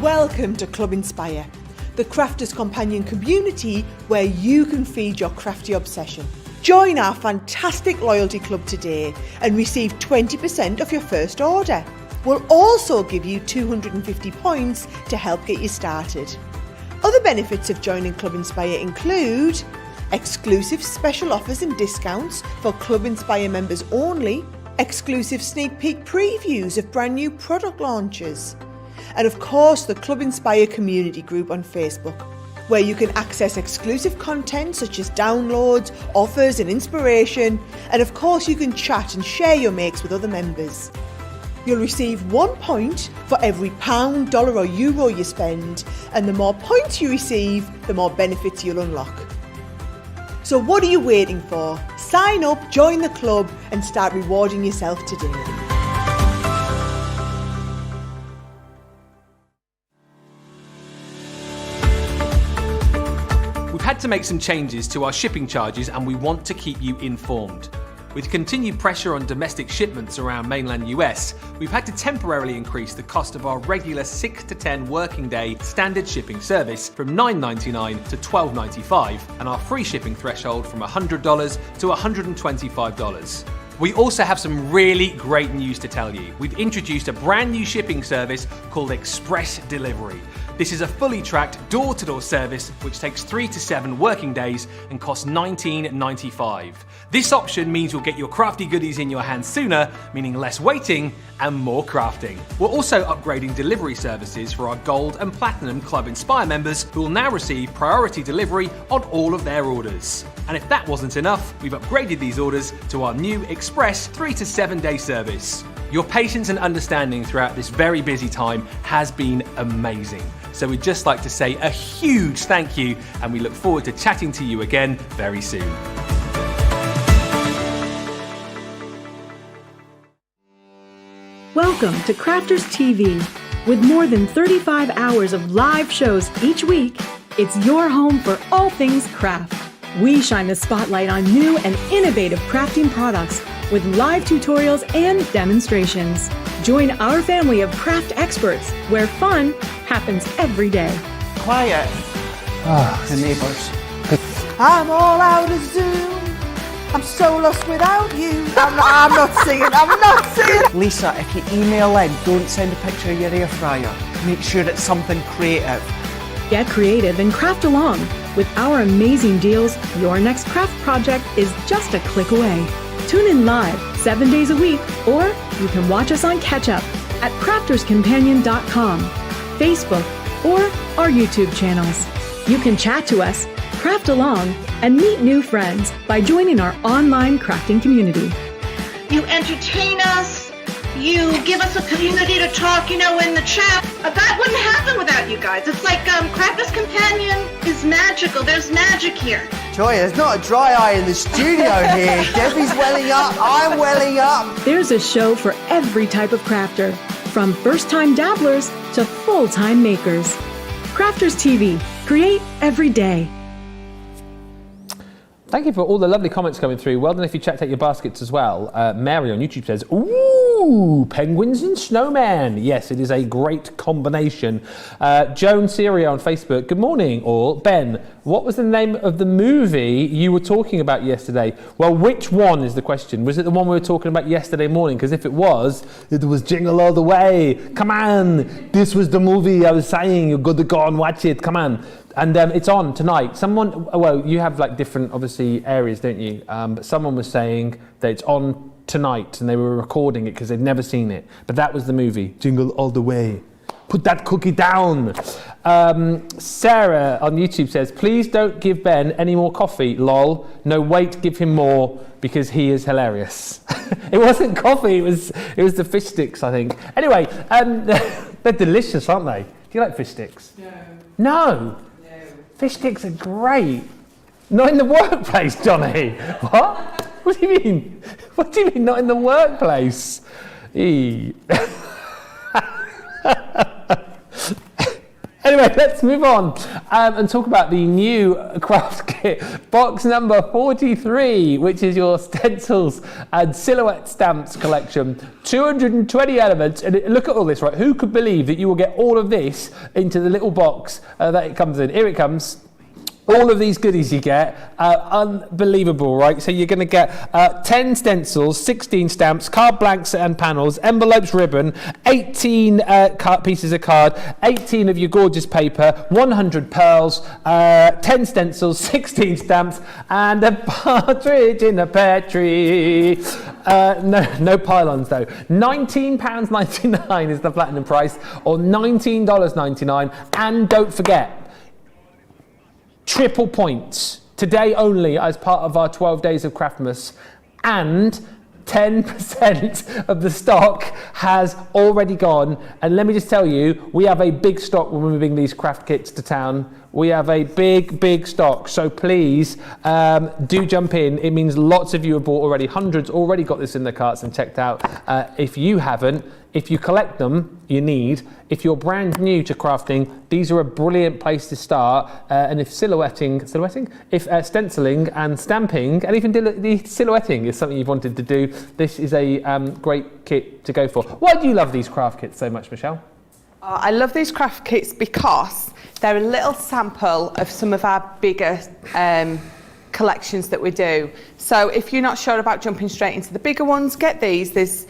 Welcome to Club Inspire, the crafters' companion community where you can feed your crafty obsession. Join our fantastic loyalty club today and receive 20% off your first order. We'll also give you 250 points to help get you started. Other benefits of joining Club Inspire include exclusive special offers and discounts for Club Inspire members only, exclusive sneak peek previews of brand new product launches, and of course the Club Inspire community group on Facebook, where you can access exclusive content such as downloads, offers and inspiration, and of course you can chat and share your makes with other members. You'll receive 1 point for every £, dollar or euro you spend, and the more points you receive, the more benefits you'll unlock. So what are you waiting for? Sign up, join the club and start rewarding yourself today. Had to make some changes to our shipping charges, and we want to keep you informed. With continued pressure on domestic shipments around mainland US, we've had to temporarily increase the cost of our regular 6 to 10 working day standard shipping service from $9.99 to $12.95, and our free shipping threshold from $100 to $125. We also have some really great news to tell you. We've introduced a brand new shipping service called Express Delivery. This is a fully tracked door-to-door service which takes 3 to 7 working days and costs $19.95. This option means you'll get your crafty goodies in your hands sooner, meaning less waiting and more crafting. We're also upgrading delivery services for our Gold and Platinum Club Inspire members, who will now receive priority delivery on all of their orders. And if that wasn't enough, we've upgraded these orders to our new Express 3 to 7 day service. Your patience and understanding throughout this very busy time has been amazing. So we'd just like to say a huge thank you, and we look forward to chatting to you again very soon. Welcome to Crafters TV. With more than 35 hours of live shows each week, it's your home for all things craft. We shine the spotlight on new and innovative crafting products with live tutorials and demonstrations. Join our family of craft experts where fun happens every day. Quiet. The neighbours. I'm all out of Zoom. I'm so lost without you. I'm not singing. Lisa, if you email in, don't send a picture of your air fryer. Make sure it's something creative. Get creative and craft along. With our amazing deals, your next craft project is just a click away. Tune in live 7 days a week, or you can watch us on Catch Up at crafterscompanion.com, Facebook, or our YouTube channels. You can chat to us, craft along, and meet new friends by joining our online crafting community. You entertain us. You give us a community to talk, in the chat. That wouldn't happen without you guys. It's like Crafters Companion is magical. There's magic here. Joy, there's not a dry eye in the studio here. Debbie's welling up, I'm welling up. There's a show for every type of crafter, from first-time dabblers to full-time makers. Crafters TV. Create every day. Thank you for all the lovely comments coming through. Well done if you checked out your baskets as well. Mary on YouTube says, ooh, penguins and snowmen. Yes, it is a great combination. Joan Syria on Facebook, good morning all. Ben, what was the name of the movie you were talking about yesterday? Well, which one is the question? Was it the one we were talking about yesterday morning? Because if it was Jingle All the Way. Come on, this was the movie I was saying. You've got to go and watch it. Come on. And it's on tonight. Well, you have like different, obviously, areas, don't you? But someone was saying that it's on tonight and they were recording it because they'd never seen it. But that was the movie, Jingle All the Way. Put that cookie down. Sarah on YouTube says, please don't give Ben any more coffee, lol. No, wait, give him more because he is hilarious. It wasn't coffee, it was the fish sticks, I think. Anyway, they're delicious, aren't they? Do you like fish sticks? No. Fish sticks are great. Not in the workplace, Johnny. What? What do you mean? What do you mean not in the workplace? Anyway, let's move on and talk about the new craft kit, box number 43, which is your stencils and silhouette stamps collection. 220 elements, and look at all this, right? Who could believe that you will get all of this into the little box that it comes in? Here it comes. All of these goodies you get, unbelievable, right? So you're going to get 10 stencils, 16 stamps, card blanks and panels, envelopes, ribbon, 18 pieces of card, 18 of your gorgeous paper, 100 pearls, 10 stencils, 16 stamps, and a partridge in a pear tree. No pylons though. £19.99 is the platinum price, or $19.99. And don't forget, triple points today only as part of our 12 days of Craftmas, and 10% of the stock has already gone. And let me just tell you, we have a big stock when we're moving these craft kits to town. We have a big stock, so please do jump in. It means lots of you have bought already. Hundreds already got this in their carts and checked out. If you haven't, if you collect them, you need. If you're brand new to crafting, these are a brilliant place to start. And if stenciling and stamping, and even the silhouetting is something you've wanted to do, this is a great kit to go for. Why do you love these craft kits so much, Michelle? I love these craft kits because they're a little sample of some of our bigger collections that we do. So if you're not sure about jumping straight into the bigger ones, get these. There's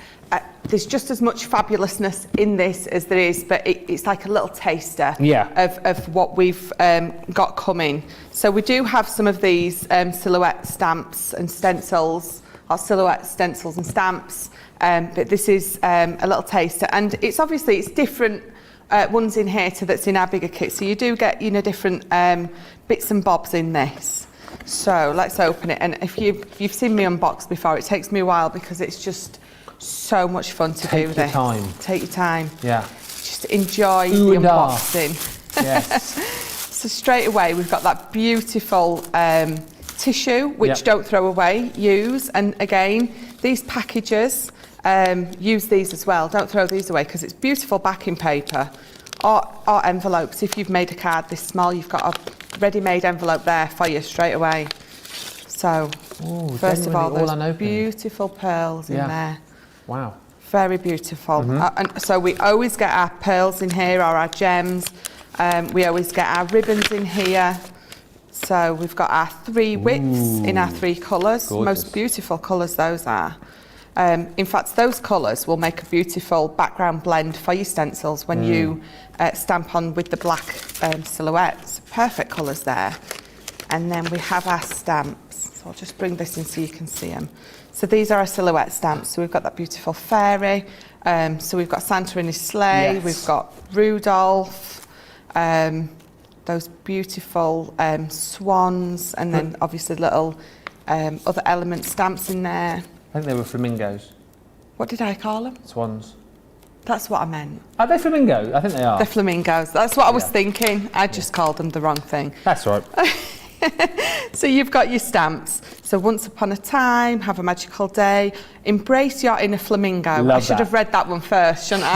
just as much fabulousness in this as there is, but it's like a little taster of what we've got coming. So we do have some of these silhouette stamps and stencils, or silhouette stencils and stamps, but this is a little taster, and it's different ones in here that's in our bigger kit. So you do get different bits and bobs in this. So let's open it, and if you've seen me unbox before, it takes me a while because it's just so much fun to do this. Take your time. Yeah. Just enjoy the unboxing. Yes. So straight away we've got that beautiful tissue, which don't throw away, use. And again, these packages, use these as well. Don't throw these away because it's beautiful backing paper. Or envelopes. If you've made a card this small, you've got a ready-made envelope there for you straight away. So first of all, those beautiful pearls in there. Wow. Very beautiful. And so we always get our pearls in here, or our gems. We always get our ribbons in here. So we've got our 3 widths in our 3 colours. Most beautiful colours those are. In fact, those colours will make a beautiful background blend for your stencils when you stamp on with the black silhouettes. Perfect colours there. And then we have our stamps. So I'll just bring this in so you can see them. So these are our silhouette stamps. So we've got that beautiful fairy. So we've got Santa in his sleigh. Yes. We've got Rudolph. Those beautiful swans. And then obviously little other element stamps in there. I think they were flamingos. What did I call them? Swans. That's what I meant. Are they flamingos? I think they are. They're flamingos. That's what I was thinking. I just called them the wrong thing. That's right. So you've got your stamps. So once upon a time, have a magical day, embrace your inner flamingo. I should have read that one first, shouldn't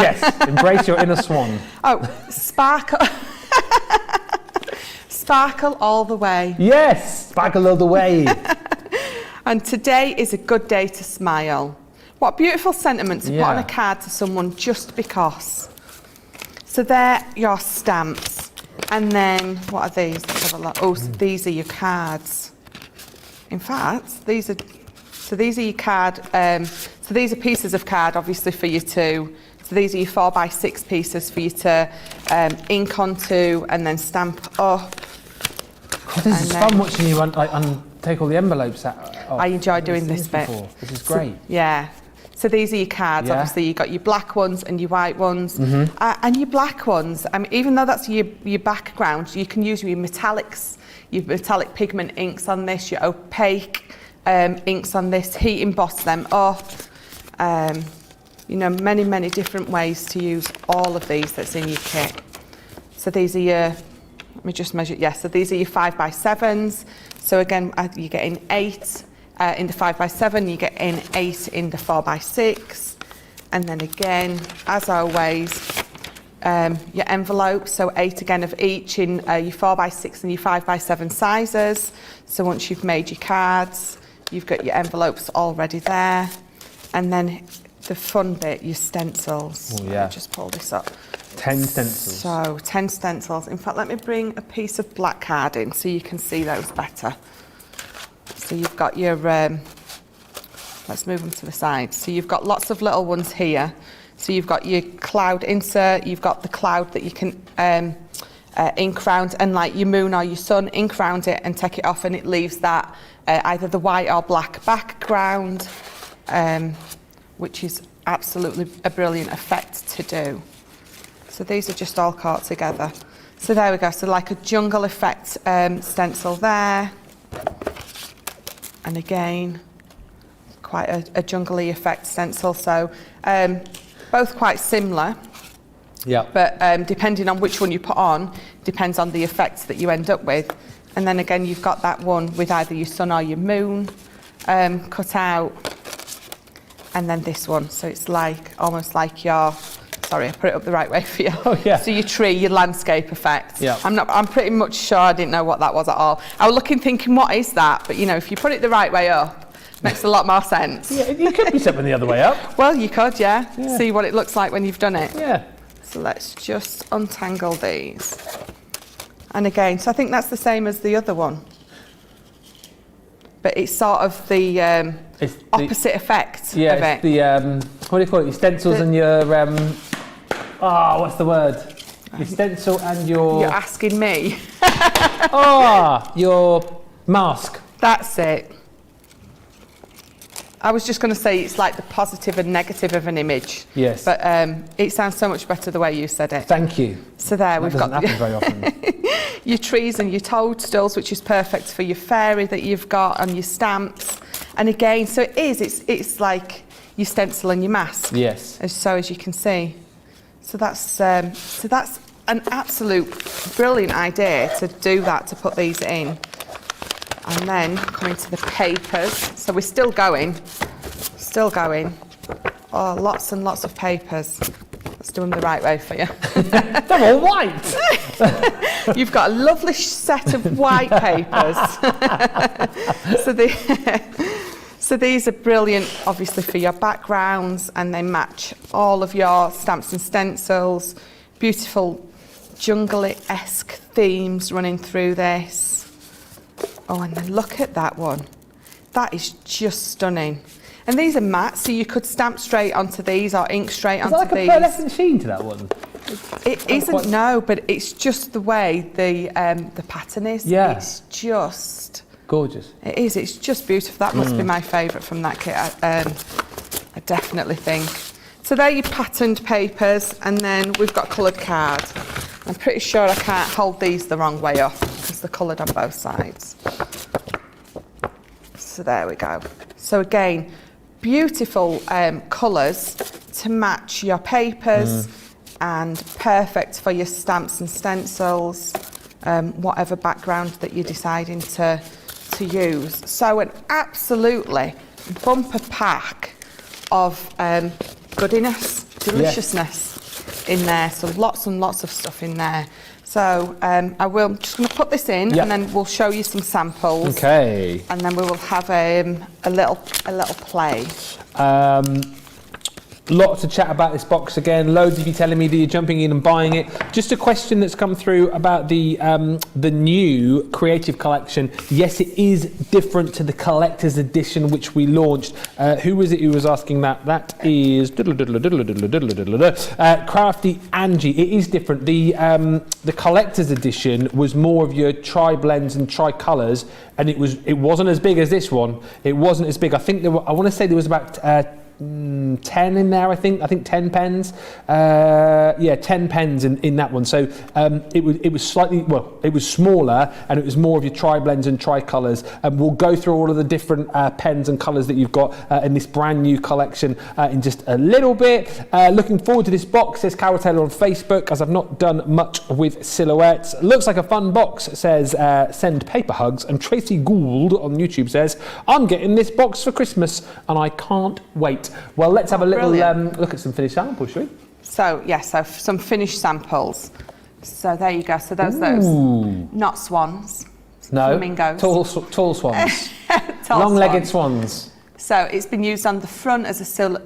Sparkle all the way. Yes, sparkle all the way. And today is a good day to smile. What a beautiful sentiment to put on a card to someone just because. So they're your stamps. And then, what are these? Let's have a look. Oh, so these are your cards. In fact, these are your card. So these are pieces of card, obviously, for you to. So these are your 4x6 pieces for you to ink onto and then stamp up. God, this is fun watching you take all the envelopes out. I enjoy doing this bit. This is great. Yeah. So these are your cards. Obviously, you've got your black ones and your white ones. And your black ones, I mean, even though that's your background, you can use your metallics, your metallic pigment inks on this, your opaque inks on this, heat emboss them up. You know, many, many different ways to use all of these that's in your kit. So these are your, let me just measure, so these are your 5x7s. So again, you're getting 8 in the 5x7, you get in 8 in the 4x6. And then again, as always, your envelopes, so 8 again of each in your 4x6 and your 5x7 sizes. So once you've made your cards, you've got your envelopes already there. And then the fun bit, your stencils. Oh, Let me just pull this up. 10 stencils. So 10 stencils. In fact, let me bring a piece of black card in so you can see those better. So you've got your, let's move them to the side. So you've got lots of little ones here. So you've got your cloud insert, you've got the cloud that you can ink round, and like your moon or your sun, ink round it and take it off, and it leaves that either the white or black background, which is absolutely a brilliant effect to do. So these are just all caught together. So there we go, so like a jungle effect stencil there. And again, quite a jungle-y effect stencil. So both quite similar. Yeah. But depending on which one you put on, depends on the effects that you end up with. And then again, you've got that one with either your sun or your moon cut out. And then this one, so it's like, almost like your, sorry, I put it up the right way for you. Oh, yeah. So your tree, your landscape effect. Yeah. I'm pretty much sure I didn't know what that was at all. I was looking thinking, what is that? But you know, if you put it the right way up, makes a lot more sense. Yeah, it could be something the other way up. Well, you could, yeah. See what it looks like when you've done it. Yeah. So let's just untangle these. And again, so I think that's the same as the other one. But it's sort of the opposite effect of it. It's the, what do you call it, your stencils and your, what's the word? Your stencil and your... You're asking me. Your mask. That's it. I was just going to say it's like the positive and negative of an image. Yes. But it sounds so much better the way you said it. Thank you. So there, we've got happen very often. your trees and your toadstools, which is perfect for your fairy that you've got, and your stamps. And again, so it's like your stencil and your mask. Yes. As you can see. So that's an absolute brilliant idea to do that, to put these in. And then coming to the papers. So we're still going. Oh, lots and lots of papers. Let's do them the right way for you. They're all white. You've got a lovely set of white papers. So these are brilliant, obviously, for your backgrounds, and they match all of your stamps and stencils. Beautiful jungle-esque themes running through this. Oh, and then look at that one. That is just stunning. And these are matte, so you could stamp straight onto these or ink straight onto these. Is that like a pearlescent sheen to that one? It isn't, no, but it's just the way the pattern is. Yeah. It's just... gorgeous. It is, it's just beautiful. That must be my favourite from that kit, I definitely think. So they're your patterned papers, and then we've got coloured card. I'm pretty sure I can't hold these the wrong way up because they're coloured on both sides. So there we go. So again, beautiful colours to match your papers and perfect for your stamps and stencils, whatever background that you're deciding to use. So an absolutely bumper pack of goodiness, deliciousness. in there, so lots and lots of stuff in there. So I'm just going to put this in, and then we'll show you some samples. Okay. And then we will have a little play. Lots to chat about this box again. Loads of you telling me that you're jumping in and buying it. Just a question that's come through about the new creative collection. Yes, it is different to the collector's edition which we launched. Who was it who was asking that? That is Crafty Angie. It is different. The collector's edition was more of your tri-blends and tri-colours, and it wasn't as big as this one. It wasn't as big. I think I want to say there was about 10 in there, I think 10 pens. 10 pens in that one. So it was slightly, it was smaller, and it was more of your tri-blends and tri-colours. And we'll go through all of the different pens and colours that you've got in this brand new collection in just a little bit. Looking forward to this box, says Carol Taylor on Facebook, as I've not done much with silhouettes. Looks like a fun box, says Send Paper Hugs. And Tracy Gould on YouTube says, I'm getting this box for Christmas and I can't wait. Well, let's have a little look at some finished samples, shall we? So, so some finished samples. So there you go. So those not swans. No, flamingos. Tall swans. Long-legged swans. So it's been used on the front as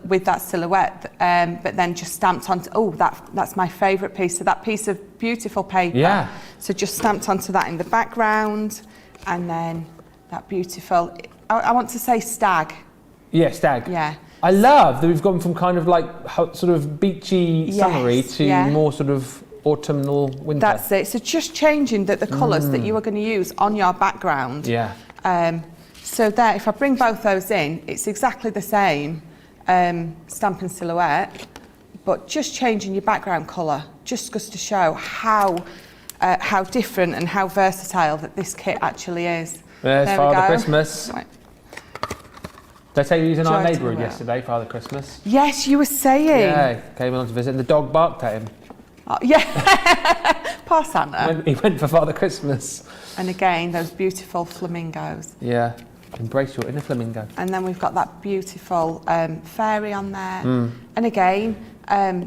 with that silhouette, but then just stamped onto. That's my favourite piece. So that piece of beautiful paper. Yeah. So just stamped onto that in the background, and then that beautiful. I want to say stag. Yeah, stag. Yeah. I love that we've gone from kind of like sort of beachy, summery to more sort of autumnal, winter. That's it. So just changing the colours that you are going to use on your background. Yeah. So there, if I bring both those in, it's exactly the same stamp and silhouette, but just changing your background colour just goes to show how different and how versatile that this kit actually is. There's there Father Christmas. Right. Did I tell you he was in our Joy to the neighbourhood world. yesterday, Father Christmas? Yes, you were saying. Yeah, came along to visit and the dog barked at him. Oh, yeah. Poor Santa. He went for Father Christmas. And again, those beautiful flamingos. Yeah, embrace your inner flamingo. And then we've got that beautiful fairy on there. And again,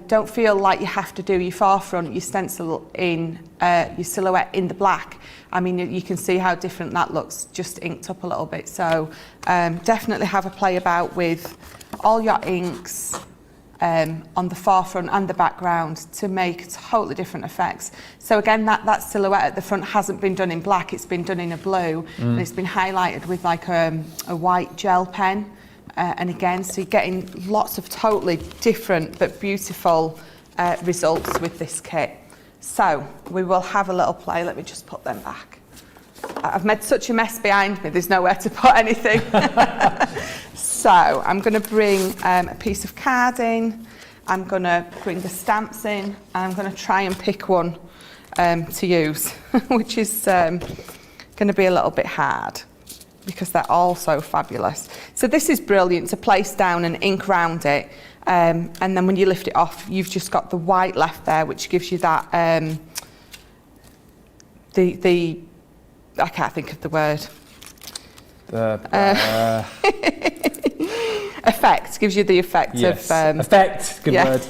don't feel like you have to do your forefront, your stencil in, your silhouette in the black. I mean, you can see how different that looks, just inked up a little bit. So definitely have a play about with all your inks on the forefront and the background to make totally different effects. So again, that silhouette at the front hasn't been done in black, it's been done in a blue, and it's been highlighted with like a white gel pen. And again, so you're getting lots of totally different but beautiful results with this kit. So we will have a little play. Let me just put them back. I've made such a mess behind me, there's nowhere to put anything. So I'm going to bring a piece of card in, I'm going to bring the stamps in, and I'm going to try and pick one to use, which is going to be a little bit hard because they're all so fabulous. So this is brilliant to place down and ink round it, and then when you lift it off, you've just got the white left there, which gives you that I can't think of the word. Effect, gives you the effect of... effect, good word.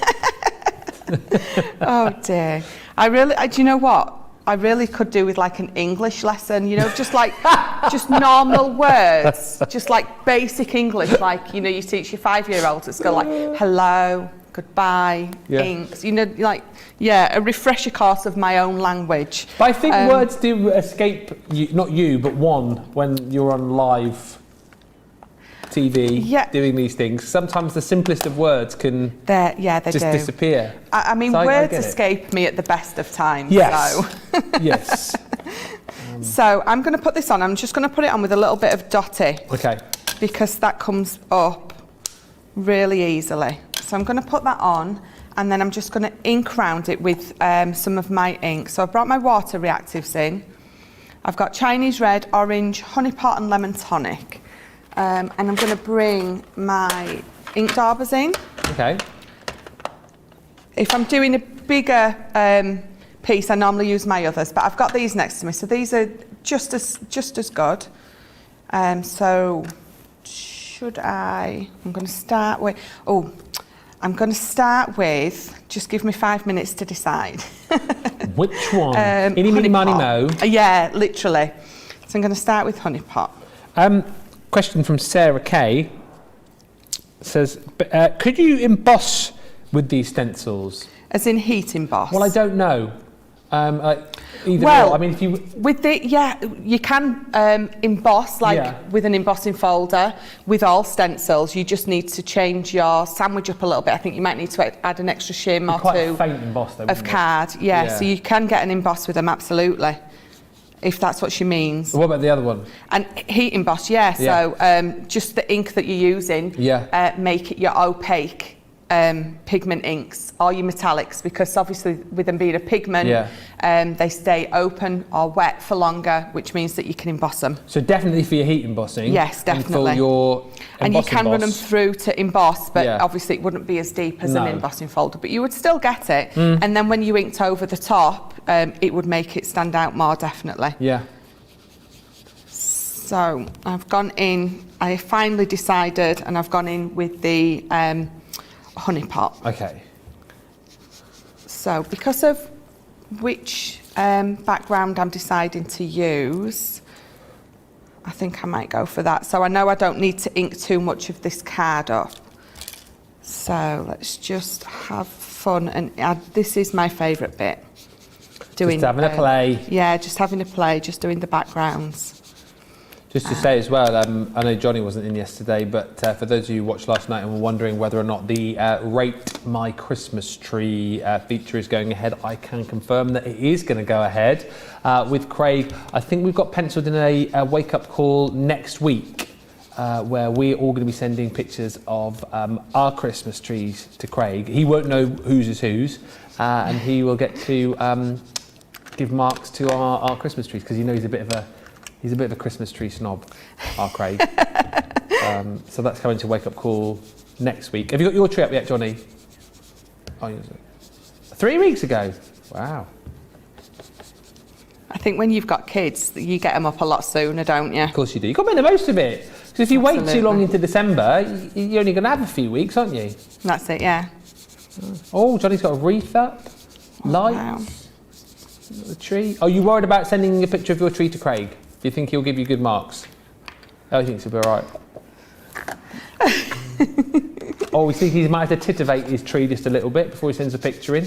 Oh dear. Do you know what? I really could do with like an English lesson, just like, just normal words, just like basic English, like, you teach your 5-year-olds at school, like, hello, goodbye, inks, a refresher course of my own language. But I think words do escape you, not you, but one, when you're on live TV doing these things. Sometimes the simplest of words can they just disappear. I mean, so words escape me at the best of times. Yes. So. Yes. So I'm going to put this on. I'm just going to put it on with a little bit of dotty. Okay. Because that comes up really easily. So I'm going to put that on, and then I'm just going to ink round it with some of my ink. So I've brought my water reactives in. I've got Chinese red, orange, honey pot and lemon tonic. And I'm going to bring my ink daubers in. Okay. If I'm doing a bigger piece, I normally use my others, but I've got these next to me, so these are just as good. So I'm going to start with, I'm going to start with, just give me 5 minutes to decide. Which one? Any, mini, money, mo? Yeah, literally. So I'm going to start with honey pot. Question from Sarah Kay says, could you emboss with these stencils? As in heat emboss? Well, I don't know. Either well, or. I mean, if you with the you can emboss with an embossing folder with all stencils. You just need to change your sandwich up a little bit. I think you might need to add an extra shim or quite two a faint emboss, though, of card. Yeah, so you can get an emboss with them, absolutely, if that's what she means. What about the other one? And heat emboss, so just the ink that you're using, make it your opaque pigment inks or your metallics, because obviously with them being a pigment, they stay open or wet for longer, which means that you can emboss them. So definitely for your heat embossing. Yes, definitely. And for your and you can run them through to emboss, but Yeah. obviously it wouldn't be as deep as an embossing folder, but you would still get it. And then when you inked over the top, it would make it stand out more, definitely. Yeah. So I've gone in, I finally decided, and I've gone in with the honey pot. Okay. So because of which background I'm deciding to use, I think I might go for that. So I know I don't need to ink too much of this card up. So let's just have fun, and this is my favourite bit. Doing, just having a play. Yeah, just having a play, just doing the backgrounds. Just to say as well, I know Johnny wasn't in yesterday, but for those of you who watched last night and were wondering whether or not the Rate My Christmas Tree feature is going ahead, I can confirm that it is going to go ahead with Craig. I think we've got penciled in a wake-up call next week where we're all going to be sending pictures of our Christmas trees to Craig. He won't know whose is whose, and he will get to give marks to our Christmas trees, because you know he's a bit of a Christmas tree snob, our Craig. So that's coming to Wake Up Call next week. Have you got your tree up yet, Johnny? Oh, 3 weeks ago. Wow. I think when you've got kids, you get them up a lot sooner, don't you? Of course you do. You've got to make the most of it. Because if you wait too long into December, you're only going to have a few weeks, aren't you? That's it, yeah. Oh, Johnny's got a wreath up. Lights. Wow. The tree. Are you worried about sending a picture of your tree to Craig? Do you think he'll give you good marks? Oh, he thinks he'll be all right. Oh, we think he might have to titivate his tree just a little bit before he sends a picture in.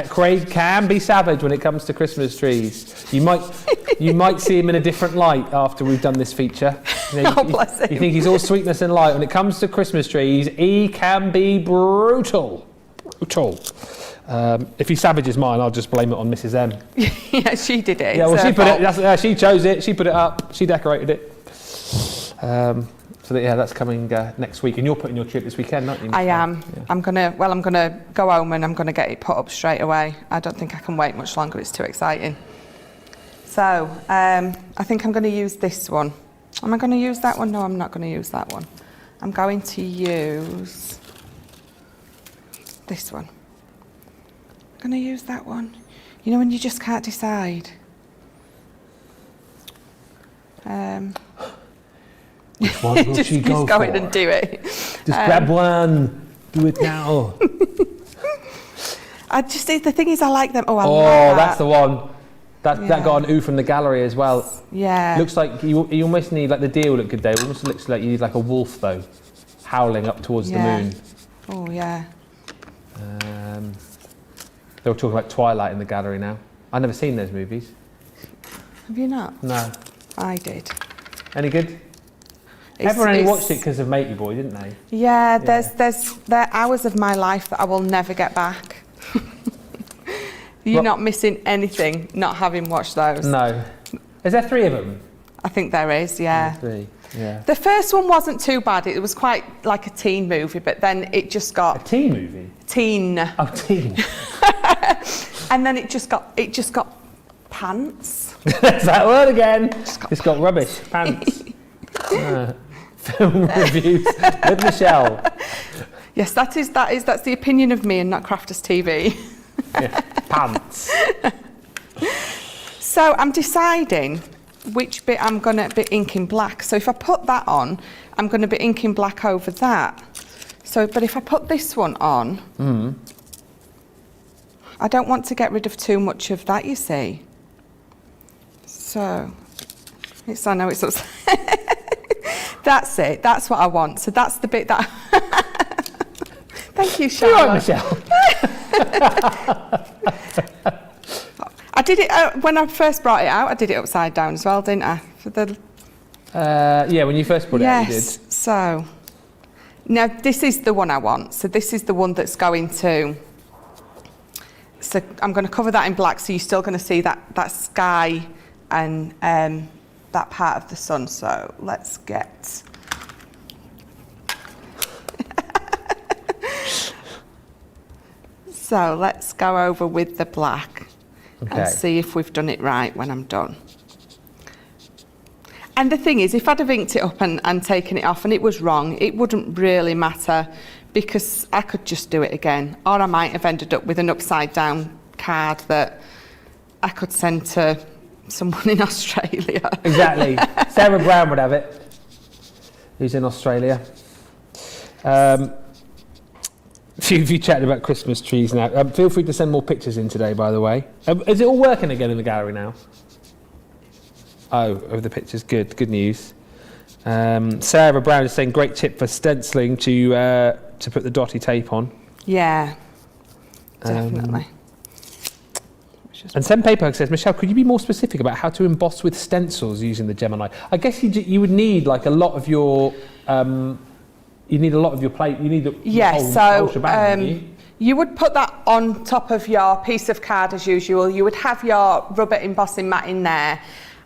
Craig can be savage when it comes to Christmas trees. You might see him in a different light after we've done this feature. Bless him. You think he's all sweetness and light. When it comes to Christmas trees, he can be brutal. Brutal. If he savages mine, I'll just blame it on Mrs. M. Yeah, she did it. Yeah, well, she put it. She chose it. She put it up. She decorated it. That's coming next week, and you're putting your tree up this weekend, aren't you, Michelle? I am. Yeah. I'm gonna go home and I'm gonna get it put up straight away. I don't think I can wait much longer. It's too exciting. So I think I'm gonna use this one. Am I gonna use that one? No, I'm not gonna use that one. I'm going to use this one. I'm going to use that one. You know when you just can't decide? Which one will she go just go for? in and do it. Just grab one. Do it now. The thing is, I like them. Oh, I like that. That's the one. That got an ooh from the gallery as well. Yeah. Looks like you almost need, like the deal looked good there. It almost looks like you need like a wolf though, howling up towards the moon. Oh yeah. They were talking about Twilight in the gallery now. I've never seen those movies. Have you not? No. I did. Any good? Everyone only watched it because of Matey Boy, didn't they? Yeah, there are hours of my life that I will never get back. You're not missing anything not having watched those. No. Is there 3 of them? I think there is, yeah. 3, yeah. The first one wasn't too bad. It was quite like a teen movie, but then it just got... A teen movie? Teen. Oh, teen. And then it just got pants. That's that word again. It's got rubbish. Pants. Film reviews with Michelle. Yes, that's the opinion of me and not Crafters TV. Yeah, pants. So I'm deciding which bit I'm going to be inking black. So if I put that on, I'm going to be inking black over that. So, but if I put this one on, I don't want to get rid of too much of that, you see. So, I know it's upside. That's it. That's what I want. So that's the bit that. Thank you, Charlotte. You're right, Michelle. I did it when I first brought it out. I did it upside down as well, didn't I? For the. Yeah, when you first put it out, you did. So. Now this is the one I want. So this is the one that's going to. So I'm going to cover that in black. So you're still going to see that sky and that part of the sun. So let's get. So let's go over with the black and see if we've done it right when I'm done. And the thing is, if I'd have inked it up and taken it off and it was wrong, it wouldn't really matter because I could just do it again. Or I might have ended up with an upside down card that I could send to someone in Australia. Exactly. Sarah Brown would have it, who's in Australia. Few chatting about Christmas trees now. Feel free to send more pictures in today, by the way. Is it all working again in the gallery now? Oh, of the pictures. Good news. Sarah Brown is saying great tip for stenciling to put the dotty tape on. Yeah, definitely. And Sem Paper says, Michelle, could you be more specific about how to emboss with stencils using the Gemini? I guess you would need like a lot of your. You need a lot of your plate. You need the whole shebang, don't you? You would put that on top of your piece of card as usual. You would have your rubber embossing mat in there,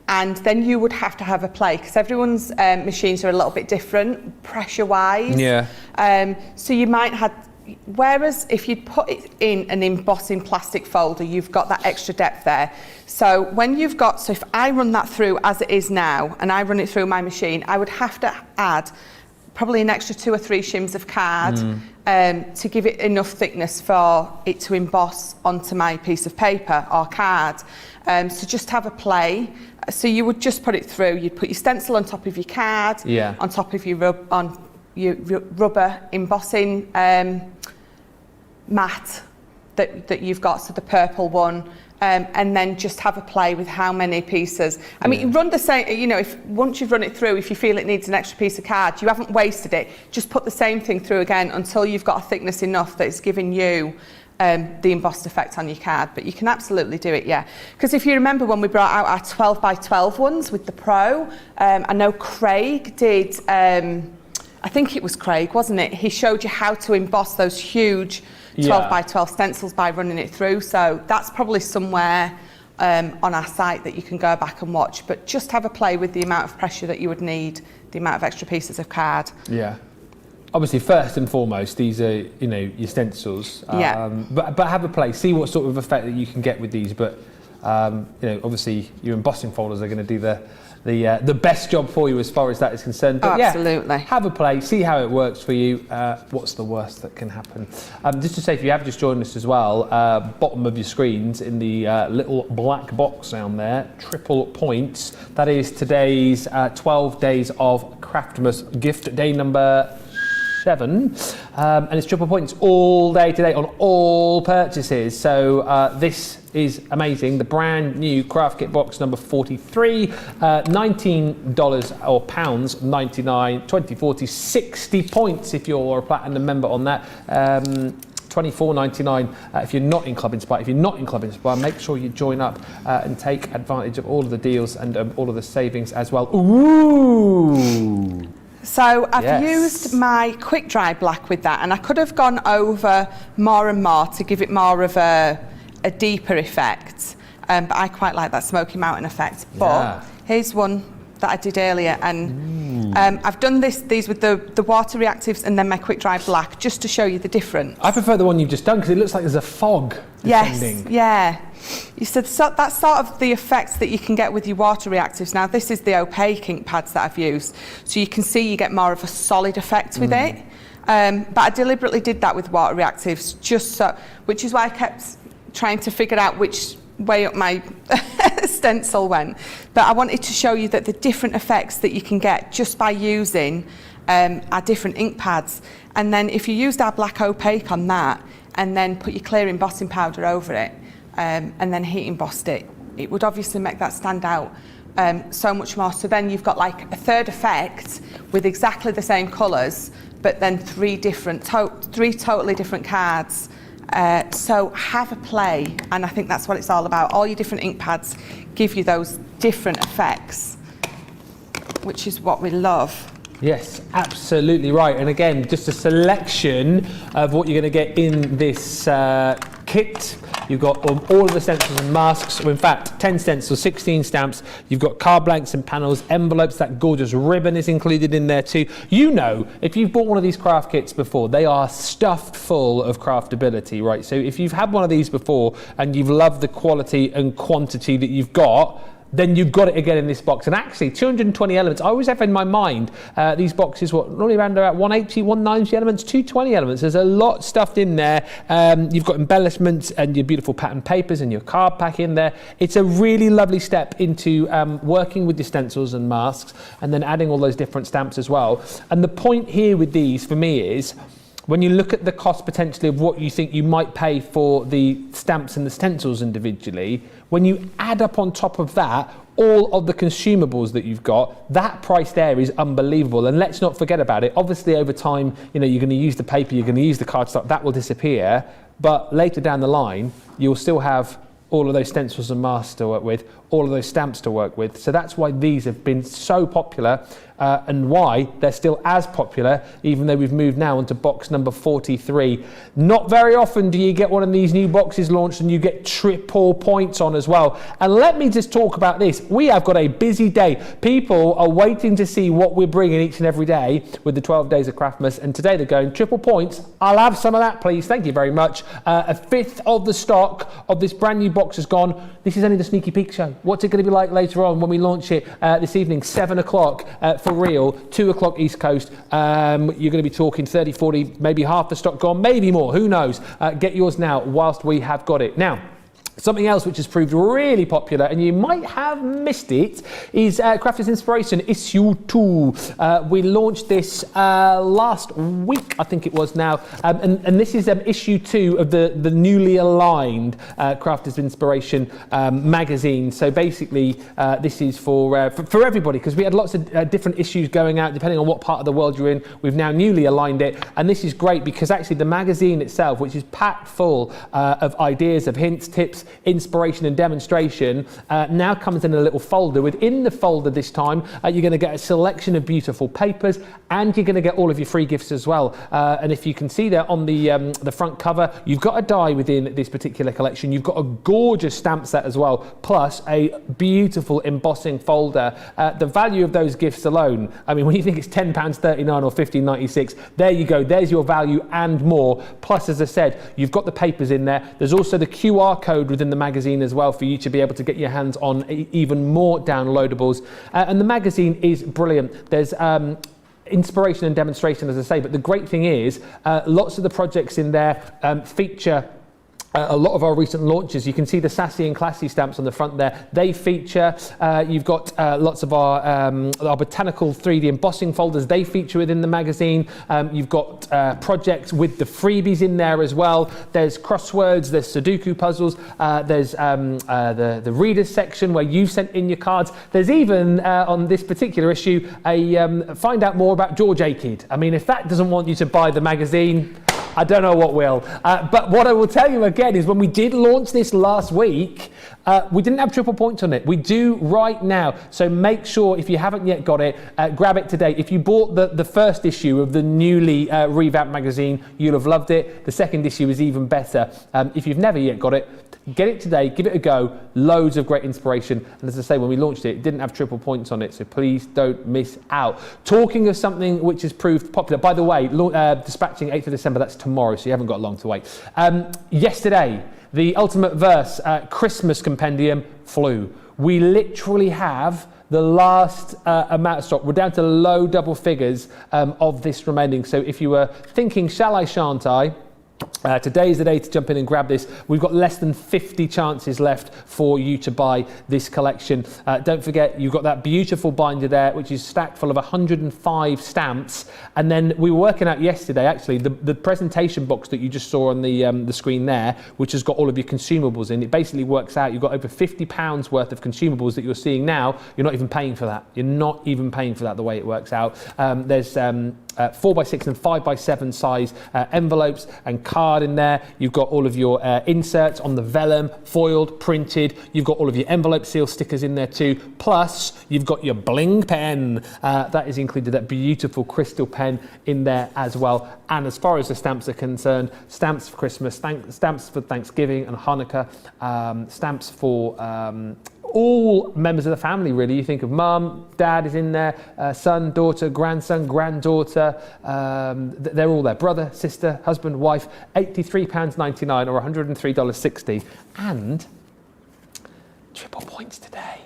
and then you would have to have a plate because everyone's machines are a little bit different pressure-wise. Yeah. So you might have. Whereas if you'd put it in an embossing plastic folder, you've got that extra depth there. So when you've got, so if I run that through as it is now, and I run it through my machine, I would have to add probably an extra 2 or 3 shims of card to give it enough thickness for it to emboss onto my piece of paper or card. So just have a play. So you would just put it through. You'd put your stencil on top of your card, on top of your rubber embossing mat that you've got, so the purple one. And then just have a play with how many pieces. I mean, run the same, you know, if once you've run it through, if you feel it needs an extra piece of card, you haven't wasted it, just put the same thing through again until you've got a thickness enough that it's giving you the embossed effect on your card. But you can absolutely do it, yeah. Because if you remember when we brought out our 12 by 12 ones with the Pro, I know Craig did, I think it was Craig, wasn't it? He showed you how to emboss those huge 12 by 12 stencils by running it through. So that's probably somewhere on our site that you can go back and watch. But just have a play with the amount of pressure that you would need, the amount of extra pieces of card. Yeah. Obviously, first and foremost, these are, you know, your stencils. But have a play, see what sort of effect that you can get with these. But you know, obviously, your embossing folders are going to do the best job for you as far as that is concerned. But absolutely. Have a play, see how it works for you. What's the worst that can happen? Just to say, if you have just joined us as well, bottom of your screens in the little black box down there, triple points. That is today's 12 days of Craftmas gift, day number 7, and it's triple points all day today on all purchases. So this is amazing. The brand new Craft Kit box number 43, $19 or pounds 99, 20, 40, 60 points if you're a platinum member on that. $24.99 if you're not in Club Inspire. If you're not in Club Inspire, make sure you join up and take advantage of all of the deals and all of the savings as well. Ooh! So I've used my quick dry black with that, and I could have gone over more and more to give it more of a deeper effect, but I quite like that Smoky Mountain effect. But here's one that I did earlier, and I've done these with the water reactives and then my quick dry black just to show you the difference. I prefer the one you've just done because it looks like there's a fog descending. Yes, yeah. You said that's sort of the effects that you can get with your water reactives. Now this is the opaque ink pads that I've used, so you can see you get more of a solid effect with it. But I deliberately did that with water reactives, just so, which is why I kept trying to figure out which way up my stencil went. But I wanted to show you that the different effects that you can get just by using our different ink pads. And then if you used our black opaque on that and then put your clear embossing powder over it and then heat embossed it, it would obviously make that stand out so much more. So then you've got like a third effect with exactly the same colours, but then three totally different cards. So have a play, and I think that's what it's all about. All your different ink pads give you those different effects, which is what we love. Yes, absolutely right. And again, just a selection of what you're going to get in this kit. You've got all of the stencils and masks. In fact, 10 stencils, 16 stamps. You've got card blanks and panels, envelopes. That gorgeous ribbon is included in there too. You know, if you've bought one of these craft kits before, they are stuffed full of craftability, right? So if you've had one of these before and you've loved the quality and quantity that you've got, then you've got it again in this box. And actually, 220 elements. I always have in my mind these boxes, normally around about 180, 190 elements, 220 elements. There's a lot stuffed in there. You've got embellishments and your beautiful pattern papers and your card pack in there. It's a really lovely step into working with your stencils and masks and then adding all those different stamps as well. And the point here with these, for me, is when you look at the cost potentially of what you think you might pay for the stamps and the stencils individually, when you add up on top of that all of the consumables that you've got, that price there is unbelievable. And let's not forget about it. Obviously, over time, you know, you're going to use the paper, you're going to use the cardstock, that will disappear. But later down the line, you'll still have all of those stencils and masks to work with, all of those stamps to work with. So that's why these have been so popular and why they're still as popular, even though we've moved now onto box number 43. Not very often do you get one of these new boxes launched and you get triple points on as well. And let me just talk about this. We have got a busy day. People are waiting to see what we're bringing each and every day with the 12 days of Craftmas. And today they're going triple points. I'll have some of that, please. Thank you very much. A fifth of the stock of this brand new box is gone. This is only the sneaky peek show. What's it going to be like later on when we launch it this evening, 7 o'clock for real, 2 o'clock East Coast. You're going to be talking 30, 40, maybe half the stock gone, maybe more, who knows. Get yours now whilst we have got it. Now, something else which has proved really popular, and you might have missed it, is Crafters Inspiration Issue 2. We launched this last week, I think it was now, and this is Issue 2 of the newly aligned Crafters Inspiration magazine. So basically, this is for everybody, because we had lots of different issues going out, depending on what part of the world you're in. We've now newly aligned it, and this is great because actually the magazine itself, which is packed full of ideas, of hints, tips, inspiration and demonstration, now comes in a little folder. Within the folder this time, you're going to get a selection of beautiful papers, and you're going to get all of your free gifts as well. And if you can see there on the front cover, you've got a die within this particular collection. You've got a gorgeous stamp set as well, plus a beautiful embossing folder. The value of those gifts alone, I mean, when you think it's £10.39 or £15.96, there you go. There's your value and more. Plus, as I said, you've got the papers in there. There's also the QR code within the magazine as well for you to be able to get your hands on even more downloadables. And the magazine is brilliant. There's inspiration and demonstration, as I say, but the great thing is lots of the projects in there feature a lot of our recent launches. You can see the Sassy and Classy stamps on the front there. They feature. You've got lots of our botanical 3D embossing folders. They feature within the magazine. You've got projects with the freebies in there as well. There's crosswords, there's Sudoku puzzles, there's the readers section where you sent in your cards. There's even, on this particular issue, a find out more about George Akid. I mean, if that doesn't want you to buy the magazine, I don't know what will. But what I will tell you again is when we did launch this last week, we didn't have triple points on it. We do right now. So make sure, if you haven't yet got it, grab it today. If you bought the first issue of the newly revamped magazine, you'll have loved it. The second issue is even better. If you've never yet got it, get it today, give it a go. Loads of great inspiration. And as I say, when we launched it, it didn't have triple points on it. So please don't miss out. Talking of something which has proved popular, by the way, dispatching 8th of December, that's tomorrow, so you haven't got long to wait. Yesterday, the Ultimate Verse Christmas Compendium flew. We literally have the last amount of stock. We're down to low double figures of this remaining. So if you were thinking, shall I, shan't I? Today is the day to jump in and grab this. We've got less than 50 chances left for you to buy this collection. Don't forget, you've got that beautiful binder there, which is stacked full of 105 stamps. And then we were working out yesterday, actually, the presentation box that you just saw on the screen there, which has got all of your consumables in. It basically works out, you've got over £50 worth of consumables that you're seeing now. You're not even paying for that. You're not even paying for that the way it works out. There's 4x6 and 5x7 size envelopes and card in there. You've got all of your inserts on the vellum, foiled, printed. You've got all of your envelope seal stickers in there too. Plus, you've got your bling pen. That is included, that beautiful crystal pen in there as well. And as far as the stamps are concerned, stamps for Christmas, stamps for Thanksgiving and Hanukkah, stamps for all members of the family, really. You think of mum, dad is in there, son, daughter, grandson, granddaughter, they're all there. Brother, sister, husband, wife, £83.99 or $103.60. And triple points today.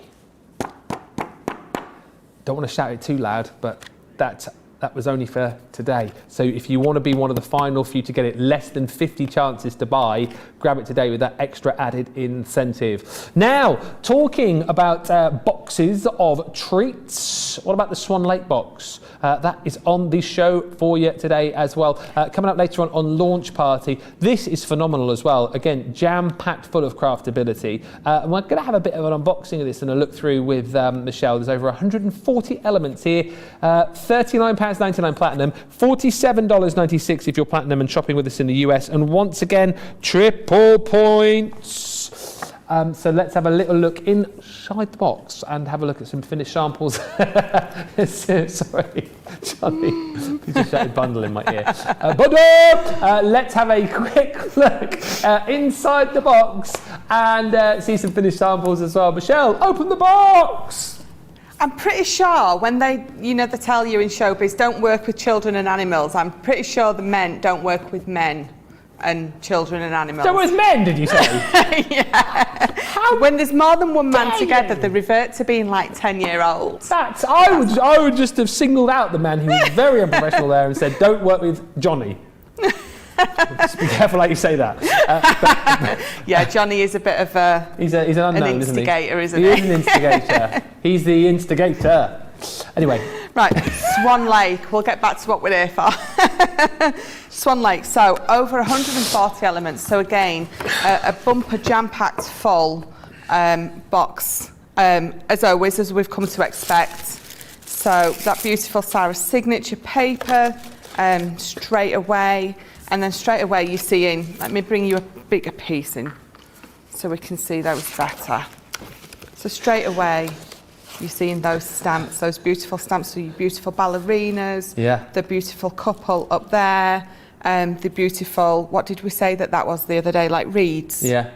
Don't want to shout it too loud, but that was only for today. So if you want to be one of the final few to get it, less than 50 chances to buy, grab it today with that extra added incentive. Now, talking about boxes of treats, what about the Swan Lake Box? That is on the show for you today as well. Coming up later on Launch Party. This is phenomenal as well. Again, jam-packed full of craftability. And we're going to have a bit of an unboxing of this and a look through with Michelle. There's over 140 elements here. £39.99 platinum, $47.96 if you're platinum and shopping with us in the US. And once again, triple points. So let's have a little look inside the box and have a look at some finished samples. Sorry, Johnny, you just shouted bundle in my ear. Let's have a quick look inside the box and see some finished samples as well. Michelle, open the box. I'm pretty sure when they tell you in showbiz, don't work with children and animals, I'm pretty sure the men don't work with men and children and animals. Don't work with men, did you say? Yeah. When there's more than one man together, they revert to being like 10-year-olds. I would just have singled out the man who was very unprofessional there and said, don't work with Johnny. Just be careful how you say that. Yeah, Johnny is a bit of a... He's an unknown, an instigator, isn't he? He is an instigator. He's the instigator. Anyway. Right, Swan Lake. We'll get back to what we're here for. Swan Lake. So, over 140 elements. So, again, a bumper jam-packed full box, as always, as we've come to expect. So, that beautiful Sarah signature paper, straight away. And then straight away you're seeing, let me bring you a bigger piece in so we can see those better. So straight away you're seeing those stamps, those beautiful stamps for your beautiful ballerinas, the beautiful couple up there, the beautiful, what did we say that was the other day, like reeds? Yeah.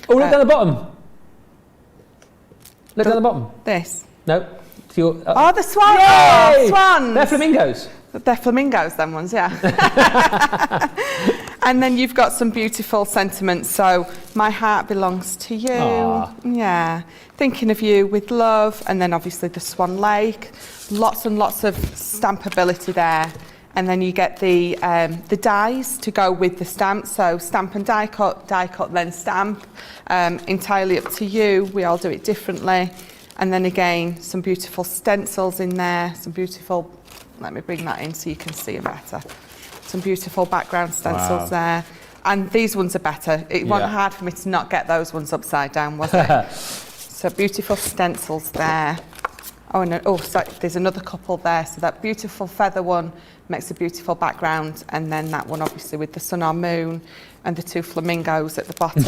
Oh, look down the bottom. Look down the bottom. This? No. Oh, the swan! Yay! Oh, swans! They're flamingos. They're flamingos, them ones, yeah. And then you've got some beautiful sentiments. So, my heart belongs to you. Aww. Yeah. Thinking of you with love. And then obviously the Swan Lake. Lots and lots of stampability there. And then you get the dies to go with the stamp. So stamp and die cut, then stamp. Entirely up to you. We all do it differently. And then again, some beautiful stencils in there. Some beautiful... Let me bring that in so you can see them better. Some beautiful background stencils there. And these ones are better. It wasn't hard for me to not get those ones upside down, was it? So beautiful stencils there. Oh, and sorry, there's another couple there. So that beautiful feather one makes a beautiful background. And then that one, obviously, with the sun or moon and the two flamingos at the bottom.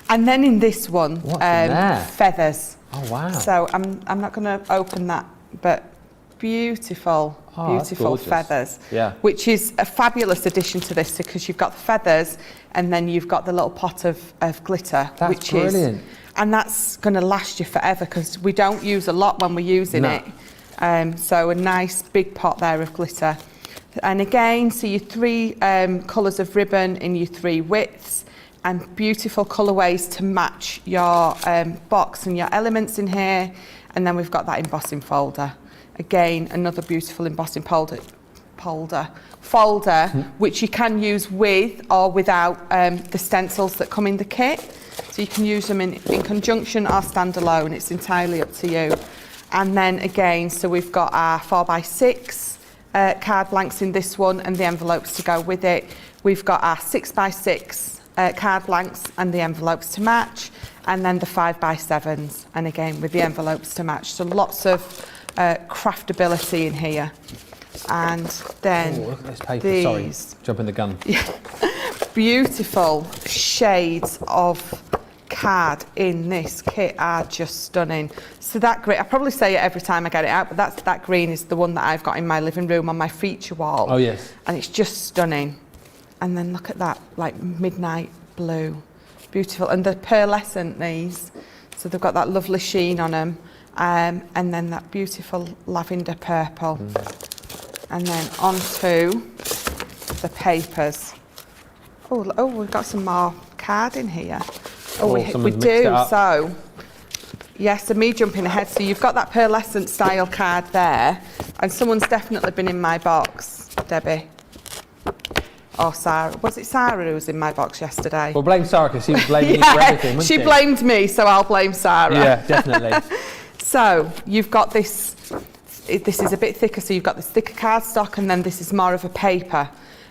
And then in this one, feathers. Oh, wow. So I'm not going to open that, but beautiful feathers, which is a fabulous addition to this because you've got the feathers and then you've got the little pot of glitter. That's brilliant. And that's going to last you forever because we don't use a lot when we're using it. So a nice big pot there of glitter. And again, so your 3 colours of ribbon in your 3 widths and beautiful colourways to match your box and your elements in here. And then we've got that embossing folder. Again, another beautiful embossing holder folder, which you can use with or without the stencils that come in the kit. So you can use them in conjunction or standalone. It's entirely up to you. And then again, so we've got our 4x6 card blanks in this one and the envelopes to go with it. We've got our 6x6 card blanks and the envelopes to match, and then the 5x7s, and again with the envelopes to match. So lots of craftability in here. And then look at this paper. these. Sorry, jumping the gun. Beautiful shades of card in this kit are just stunning. So that green, I probably say it every time I get it out, but that green is the one that I've got in my living room on my feature wall. Oh yes. And it's just stunning. And then look at that, like midnight blue. Beautiful. And they're pearlescent, these. So they've got that lovely sheen on them. And then that beautiful lavender purple. And then onto the papers. Oh, we've got some more card in here. Oh, we do. So, yes, and me jumping ahead. So you've got that pearlescent style card there, and someone's definitely been in my box, Debbie. Or Sarah. Was it Sarah who was in my box yesterday? Well, blame Sarah because she was blaming you for everything, wasn't she? She blamed me, so I'll blame Sarah. Yeah, definitely. So you've got this. This is a bit thicker, so you've got this thicker cardstock, and then this is more of a paper.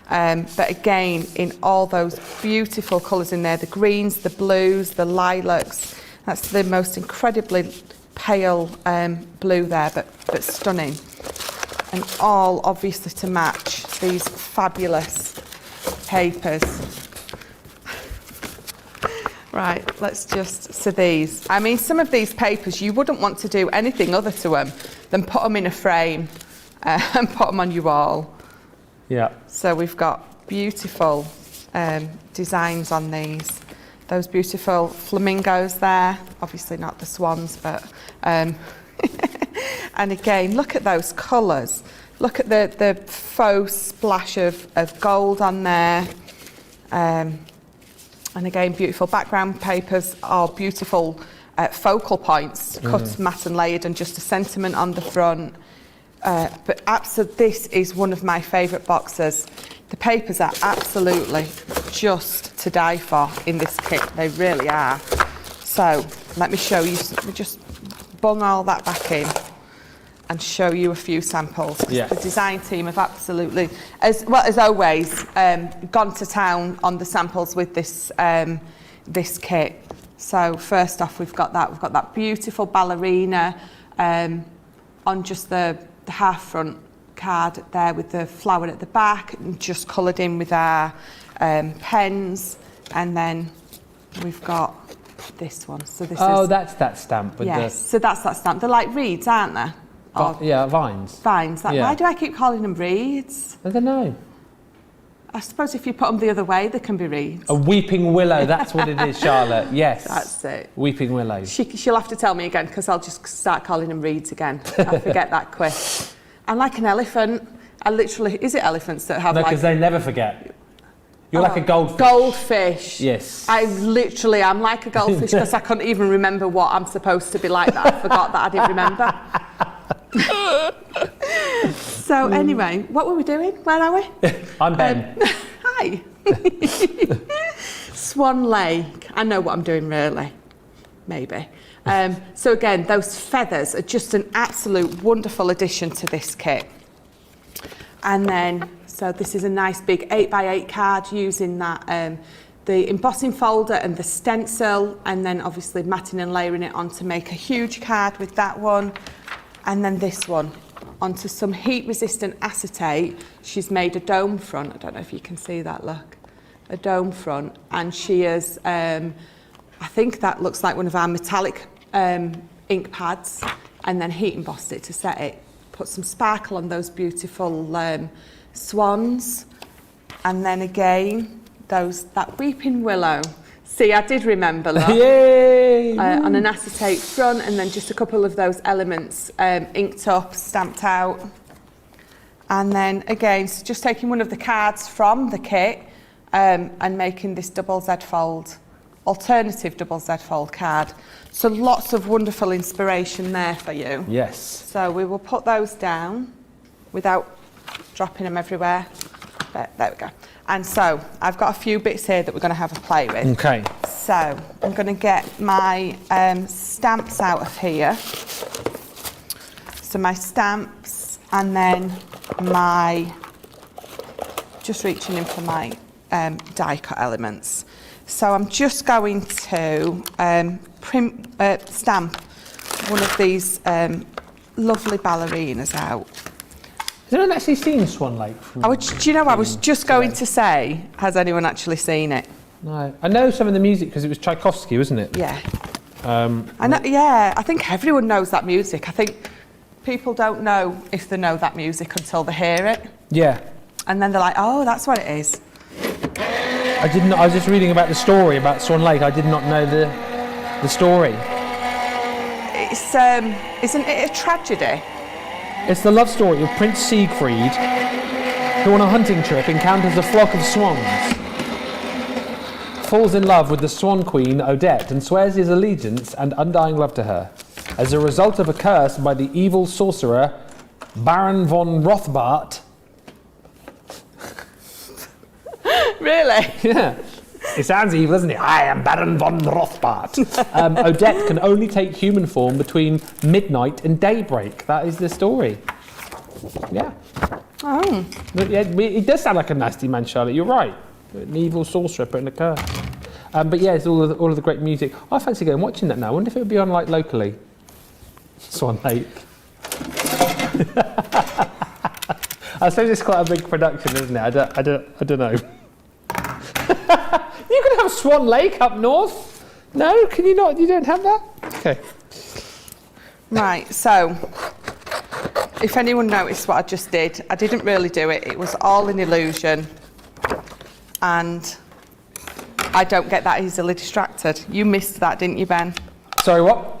But again, in all those beautiful colours in there, the greens, the blues, the lilacs. That's the most incredibly pale blue there, but stunning. And all obviously to match these fabulous papers. Right, let's just, so these. I mean, some of these papers, you wouldn't want to do anything other to them than put them in a frame and put them on your wall. Yeah. So we've got beautiful designs on these. Those beautiful flamingos there, obviously not the swans, but and again, look at those colours. Look at the faux splash of gold on there. And again, beautiful background papers are beautiful focal points, cut, matte and layered, and just a sentiment on the front. But absolutely, this is one of my favourite boxes. The papers are absolutely just to die for in this kit. They really are. So let me show you. Let me just bung all that back in and show you a few samples. Yeah. The design team have absolutely, as well as always, gone to town on the samples with this this kit. So first off, we've got that beautiful ballerina on just the half front card there with the flower at the back, and just coloured in with our pens. And then we've got this one. So this is, that's that stamp with so that's that stamp. They're like reeds, aren't they? yeah, vines. Vines. Yeah. Why do I keep calling them reeds? I don't know. I suppose if you put them the other way, they can be reeds. A weeping willow, that's what it is, Charlotte. Yes. That's it. Weeping willow. She'll have to tell me again, because I'll just start calling them reeds again. I forget that quick. I'm like an elephant. I literally, is it elephants that have No, like... because they never forget. You're like a goldfish. Goldfish. Yes. I literally am like a goldfish because I couldn't even remember what I'm supposed to be like that. I forgot that I didn't remember. So anyway, what were we doing? Where are we? I'm Ben. Hi. Swan Lake. I know what I'm doing really. Maybe. So again, those feathers are just an absolute wonderful addition to this kit. And then, so this is a nice big 8x8 card using that, the embossing folder and the stencil, and then obviously matting and layering it on to make a huge card with that one. And then this one, onto some heat resistant acetate. She's made a dome front. I don't know if you can see that, look. A dome front. And she has, I think that looks like one of our metallic ink pads, and then heat embossed it to set it. Put some sparkle on those beautiful swans, and then again that weeping willow. See, I did remember, look. Yay! On an acetate front, and then just a couple of those elements inked up, stamped out. And then again, so just taking one of the cards from the kit and making this double Z fold, alternative double Z fold card. So lots of wonderful inspiration there for you. Yes. So we will put those down without dropping them everywhere. There we go. And so I've got a few bits here that we're going to have a play with. Okay. So I'm going to get my stamps out of here. So my stamps, and then just reaching in for my die cut elements. So I'm just going to stamp one of these lovely ballerinas out. Has anyone actually seen Swan Lake? I was just going to say, has anyone actually seen it? No. I know some of the music because it was Tchaikovsky, wasn't it? Yeah. I think everyone knows that music. I think people don't know if they know that music until they hear it. Yeah. And then they're like, oh, that's what it is. I didn't. I was just reading about the story about Swan Lake. I did not know the story. It's isn't it a tragedy? It's the love story of Prince Siegfried, who on a hunting trip encounters a flock of swans, falls in love with the Swan Queen Odette and swears his allegiance and undying love to her. As a result of a curse by the evil sorcerer Baron von Rothbart. Really? Yeah. It sounds evil, doesn't it? I am Baron von Rothbart. Odette can only take human form between midnight and daybreak. That is the story. Yeah. Oh. But yeah, it does sound like a nasty man, Charlotte. You're right. An evil sorcerer putting a curse. But yeah, it's all of the great music. I fancy going watching that now. I wonder if it would be on like locally. Swan Lake. I suppose it's quite a big production, isn't it? I don't know. You can have Swan Lake up north. No, can you not? You don't have that? Okay. Right, so if anyone noticed what I just did, I didn't really do it. It was all an illusion. And I don't get that easily distracted. You missed that, didn't you, Ben? Sorry, what?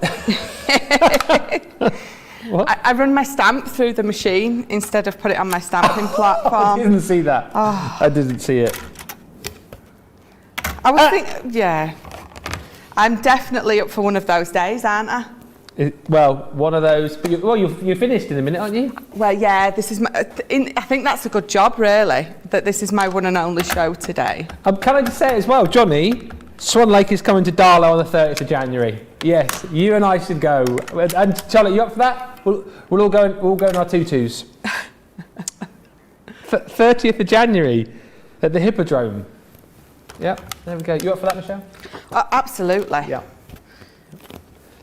What? I run my stamp through the machine instead of put it on my stamping platform. I didn't see that. Oh. I didn't see it. I was thinking, yeah. I'm definitely up for one of those days, aren't I? One of those. But you're finished in a minute, aren't you? Well, yeah, this is I think that's a good job, really, that this is my one and only show today. Can I just say as well, Johnny, Swan Lake is coming to Darlow on the 30th of January. Yes, you and I should go. And Charlotte, you up for that? We'll all go in our tutus. 30th of January at the Hippodrome. Yeah, there we go. You up for that, Michelle? Absolutely. Yeah.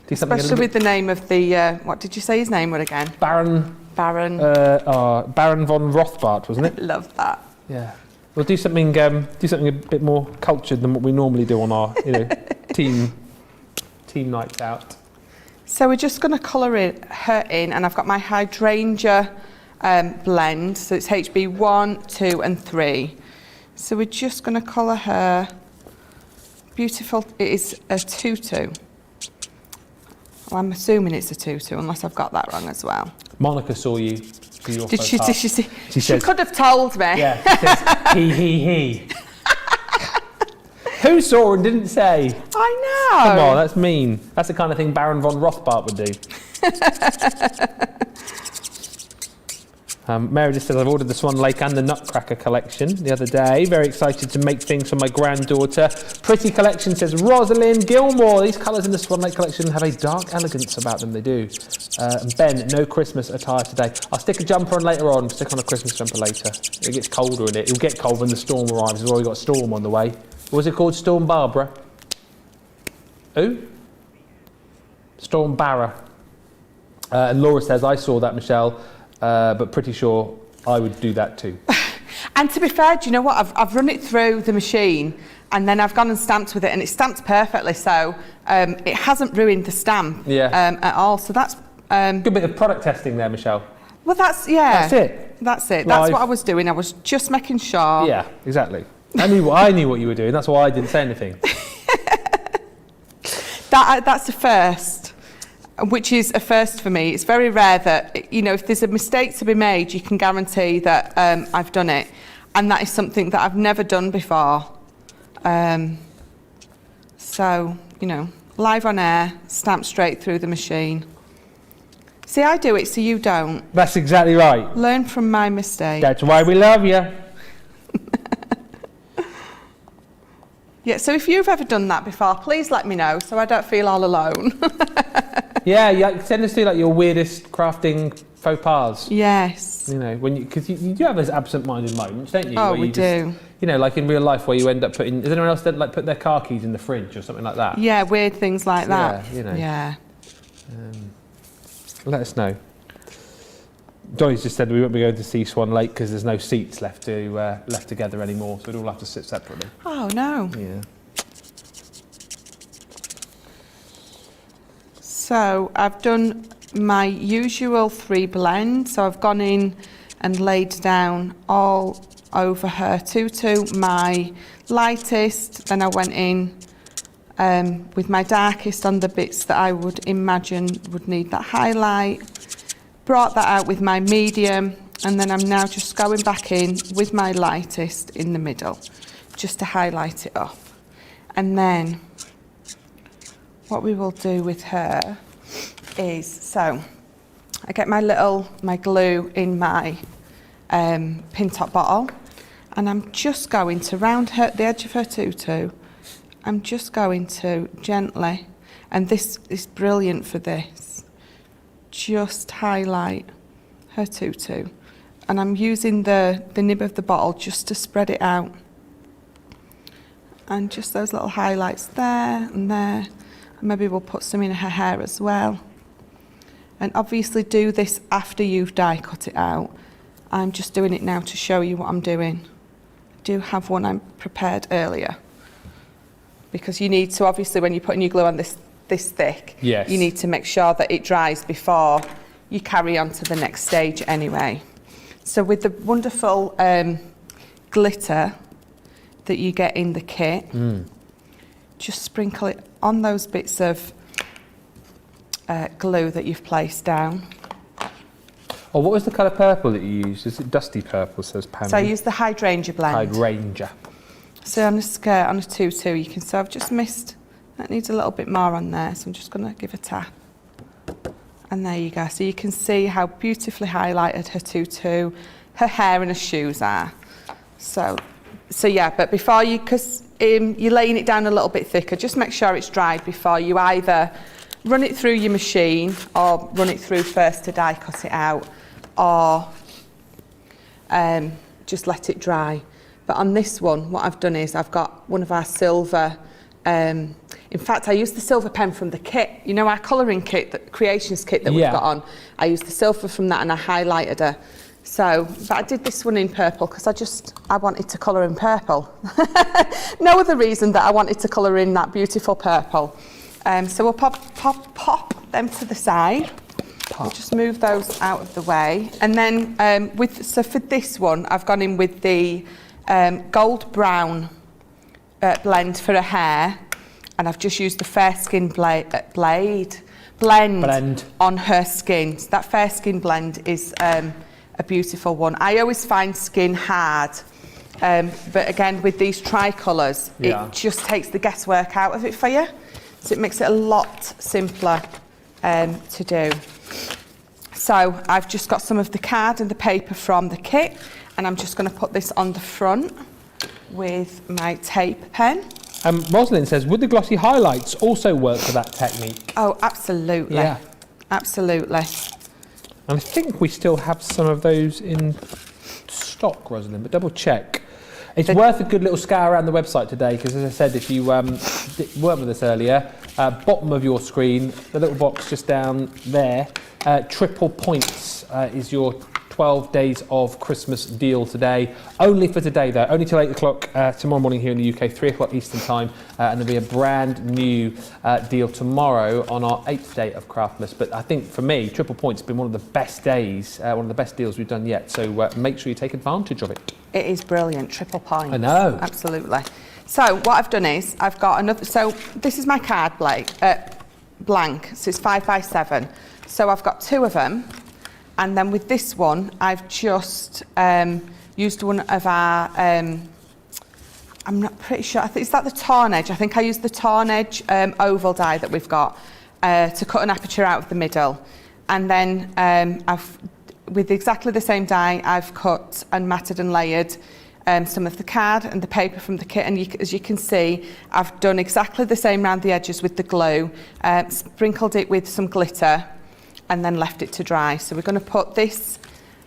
Do something especially with the name of the, what did you say his name was again? Baron von Rothbart, wasn't it? Love that. Yeah. We'll do something a bit more cultured than what we normally do on our, team nights out. So we're just going to colour her in, and I've got my hydrangea blend. So it's HB 1, 2 and 3. So we're just going to colour her beautiful. It is a tutu. Well, I'm assuming it's a tutu, unless I've got that wrong as well. Monica saw you. Did she see? She says, could have told me. Yeah, she says, he. Who saw and didn't say? I know. Come on, that's mean. That's the kind of thing Baron von Rothbart would do. Mary just says, I've ordered the Swan Lake and the Nutcracker collection the other day. Very excited to make things for my granddaughter. Pretty collection, says Rosalind Gilmore. These colours in the Swan Lake collection have a dark elegance about them, they do. Ben, no Christmas attire today. I'll stick a jumper on later on, stick on a Christmas jumper later. It gets colder in it. It'll get cold when the storm arrives. We've already got a storm on the way. What was it called? Storm Barbara? Who? Storm Barra. And Laura says, I saw that, Michelle. But pretty sure I would do that too. And to be fair, do you know what? I've run it through the machine and then I've gone and stamped with it and it stamps perfectly, so it hasn't ruined the stamp at all. So that's... Good bit of product testing there, Michelle. Well, that's it. That's it. That's what I was doing. I was just making sure. Yeah, exactly. I knew what you were doing. That's why I didn't say anything. That's a first. Which is a first for me. It's very rare that, if there's a mistake to be made, you can guarantee that I've done it. And that is something that I've never done before. So, live on air, stamped straight through the machine. See, I do it so you don't. That's exactly right. Learn from my mistake. That's why we love you. Yeah, so if you've ever done that before, please let me know so I don't feel all alone. Yeah, send us to like your weirdest crafting faux pas. Yes. You know, because you do have those absent-minded moments, don't you? Oh, where we you do. You know, like in real life where you end up putting... Is anyone else that like put their car keys in the fridge or something like that? Yeah, weird things like that. Yeah, you know. Yeah. Let us know. Donnie's just said we won't be going to see Swan Lake because there's no seats left together anymore, so we'd all have to sit separately. Oh, no. Yeah. So I've done my usual 3 blend. So I've gone in and laid down all over her tutu my lightest. Then I went in with my darkest on the bits that I would imagine would need that highlight. Brought that out with my medium, and then I'm now just going back in with my lightest in the middle, just to highlight it up. And then what we will do with her is, so I get my glue in my pin top bottle, and I'm just going to round the edge of her tutu. I'm just going to gently, and this is brilliant for this, just highlight her tutu. And I'm using the nib of the bottle just to spread it out. And just those little highlights there and there. And maybe we'll put some in her hair as well. And obviously do this after you've die cut it out. I'm just doing it now to show you what I'm doing. I do have one I prepared earlier. Because you need to, obviously when you're putting your glue on this thick, yes, you need to make sure that it dries before you carry on to the next stage anyway. So with the wonderful glitter that you get in the kit, just sprinkle it on those bits of glue that you've placed down. Oh, what was the colour purple that you used? Is it dusty purple, says Pam? So I used the Hydrangea blend. Hydrangea. So on a skirt, on a tutu, you can see I've just missed, that needs a little bit more on there, so I'm just going to give a tap. And there you go. So you can see how beautifully highlighted her tutu, her hair and her shoes are. So yeah, but before you, because you're laying it down a little bit thicker, just make sure it's dried before you either run it through your machine or run it through first to die cut it out, or just let it dry. But on this one, what I've done is I've got one of our silver, in fact, I used the silver pen from the kit. You know, our colouring kit, the creations kit that we've got on. I used the silver from that and I highlighted her. So, but I did this one in purple because I wanted to colour in purple. No other reason that I wanted to colour in that beautiful purple. So we'll pop them to the side. We'll just move those out of the way. And then so for this one, I've gone in with the gold brown blend for her hair, and I've just used the fair skin blend on her skin. So that fair skin blend is a beautiful one. I always find skin hard, but again with these tricolours, it just takes the guesswork out of it for you. So it makes it a lot simpler to do. So I've just got some of the card and the paper from the kit, and I'm just going to put this on the front with my tape pen. Rosalind says, would the glossy highlights also work for that technique? Oh, absolutely. Yeah. Absolutely. And I think we still have some of those in stock, Rosalind, but double check. It's worth a good little scour around the website today, because as I said, if you weren't with us earlier, bottom of your screen, the little box just down there, triple points is your 12 days of Christmas deal today. Only for today though, only till 8 o'clock tomorrow morning here in the UK, 3 o'clock Eastern time, and there'll be a brand new deal tomorrow on our 8th day of Craftmas. But I think for me, triple points has been one of the best days, one of the best deals we've done yet, so make sure you take advantage of it. It is brilliant, triple points. I know. Absolutely. So what I've done is, I've got another, so this is my card blank, so it's 5x7. So I've got 2 of them. And then with this one, I've just used one of our, I'm not pretty sure, I think, is that the Torn Edge? I think I used the Torn Edge oval die that we've got to cut an aperture out of the middle. and then with exactly the same die, I've cut and matted and layered some of the card and the paper from the kit, and as you can see, I've done exactly the same around the edges with the glue, sprinkled it with some glitter, and then left it to dry. So we're going to put this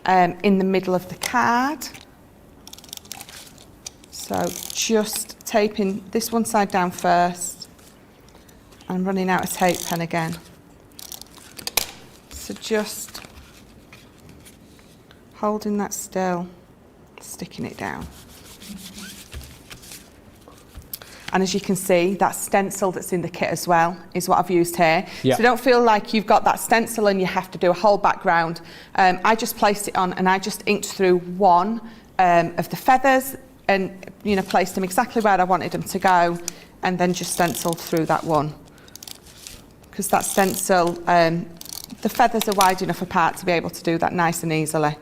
in the middle of the card. So just taping this one side down first. I'm running out of tape pen again. So just holding that still, sticking it down. And as you can see, that stencil that's in the kit as well is what I've used here. Yeah. So don't feel like you've got that stencil and you have to do a whole background. I just placed it on and I just inked through one of the feathers and placed them exactly where I wanted them to go, and then just stenciled through that one. Because that stencil, the feathers are wide enough apart to be able to do that nice and easily.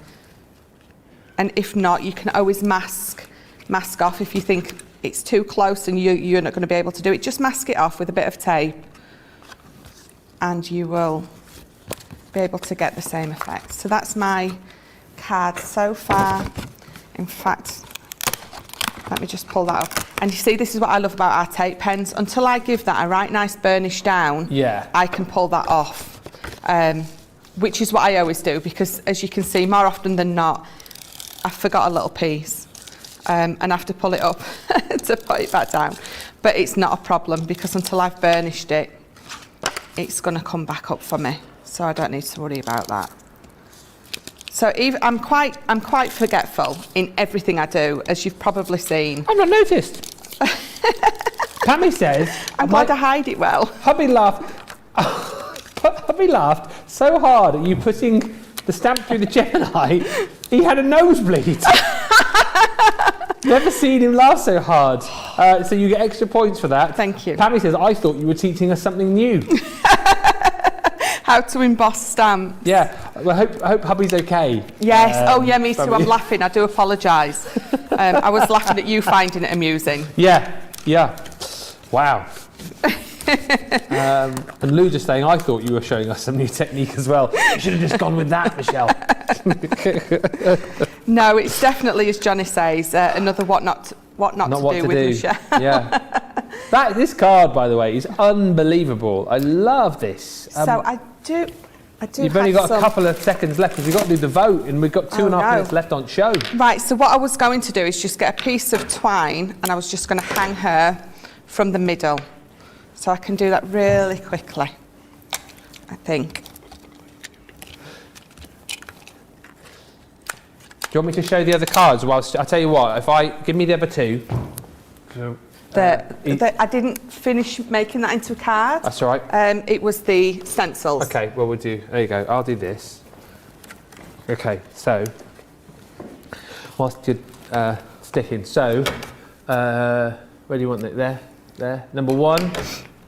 And if not, you can always mask off if you think it's too close and you're not going to be able to do it. Just mask it off with a bit of tape and you will be able to get the same effect. So that's my card so far. In fact, let me just pull that up. And you see, this is what I love about our tape pens. Until I give that a right nice burnish down, I can pull that off, which is what I always do, because as you can see, more often than not, I forgot a little piece and I have to pull it up to put it back down. But it's not a problem, because until I've burnished it, it's going to come back up for me. So I don't need to worry about that. So I'm quite forgetful in everything I do, as you've probably seen. I've not noticed. Pammy says... I'm glad I hide it well. Hubby laughed so hard at you putting the stamp through the Gemini, he had a nosebleed. Never seen him laugh so hard. So you get extra points for that. Thank you. Pammy says, I thought you were teaching us something new. How to emboss stamps. Yeah, well, I hope hubby's okay. Yes, oh yeah, me too, I'm laughing, I do apologise. I was laughing at you finding it amusing. Yeah. Wow. And Lou just saying, I thought you were showing us some new technique as well. You should have just gone with that, Michelle. No, it's definitely, as Johnny says, another what not to do with Michelle. Yeah. This card, by the way, is unbelievable. I love this. So I do. You've only got a couple of seconds left because we've got to do the vote, and we've got 2.5 minutes left on show. Right, so what I was going to do is just get a piece of twine, and I was just going to hang her from the middle. So I can do that really quickly, I think. Do you want me to show the other cards? Well, I'll tell you what, give me the other two. I didn't finish making that into a card. That's all right. It was the stencils. Okay, well, there you go. I'll do this. Okay, so, whilst you're sticking, so, where do you want it? There. Number one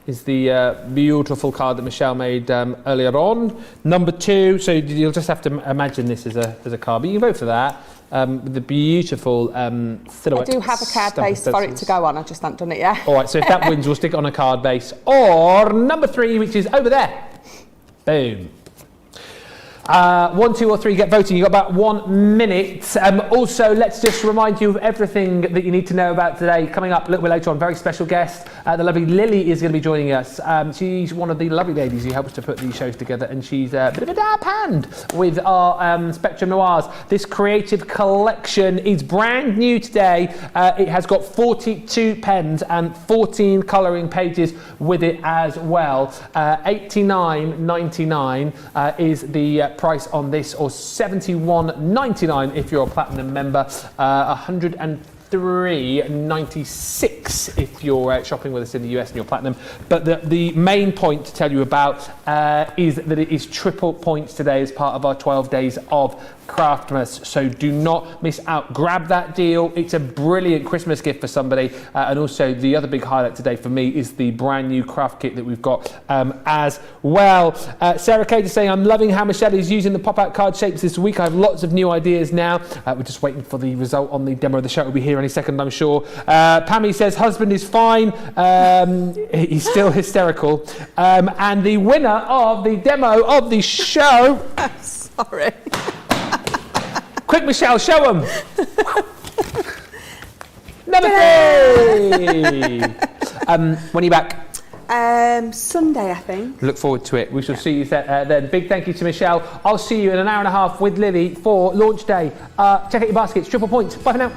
is the beautiful card that Michelle made earlier on. Number two, so you'll just have to imagine this as a card, but you can vote for that. With the beautiful silhouette. I do have a card base for it to go on, I just haven't done it yet. All right, so if that wins, we'll stick it on a card base. Or number three, which is over there. Boom. 1, 2 or 3 get voting. You've got about 1 minute. Also, let's just remind you of everything that you need to know about today. Coming up a little bit later on, very special guest. The lovely Lily is going to be joining us. She's one of the lovely ladies who helps to put these shows together, and she's a bit of a dab hand with our Spectrum Noirs. This creative collection is brand new today. It has got 42 pens and 14 colouring pages with it as well. $89.99 is the price on this, or $71.99 if you're a platinum member, $103.96 if you're shopping with us in the US and you're platinum. But the main point to tell you about is that it is triple points today as part of our 12 days of Craftmas, so do not miss out. Grab that deal. It's a brilliant Christmas gift for somebody. And also the other big highlight today for me is the brand new craft kit that we've got as well. Sarah Kate is saying, I'm loving how Michelle is using the pop-out card shapes this week. I have lots of new ideas now. We're just waiting for the result on the demo of the show. It'll be here any second, I'm sure. Pammy says, husband is fine. He's still hysterical. And the winner of the demo of the show... Sorry. Quick, Michelle, show them. Number 3. When are you back? Sunday, I think. Look forward to it. We shall see you then. Big thank you to Michelle. I'll see you in an hour and a half with Lily for launch day. Check out your baskets. Triple points. Bye for now.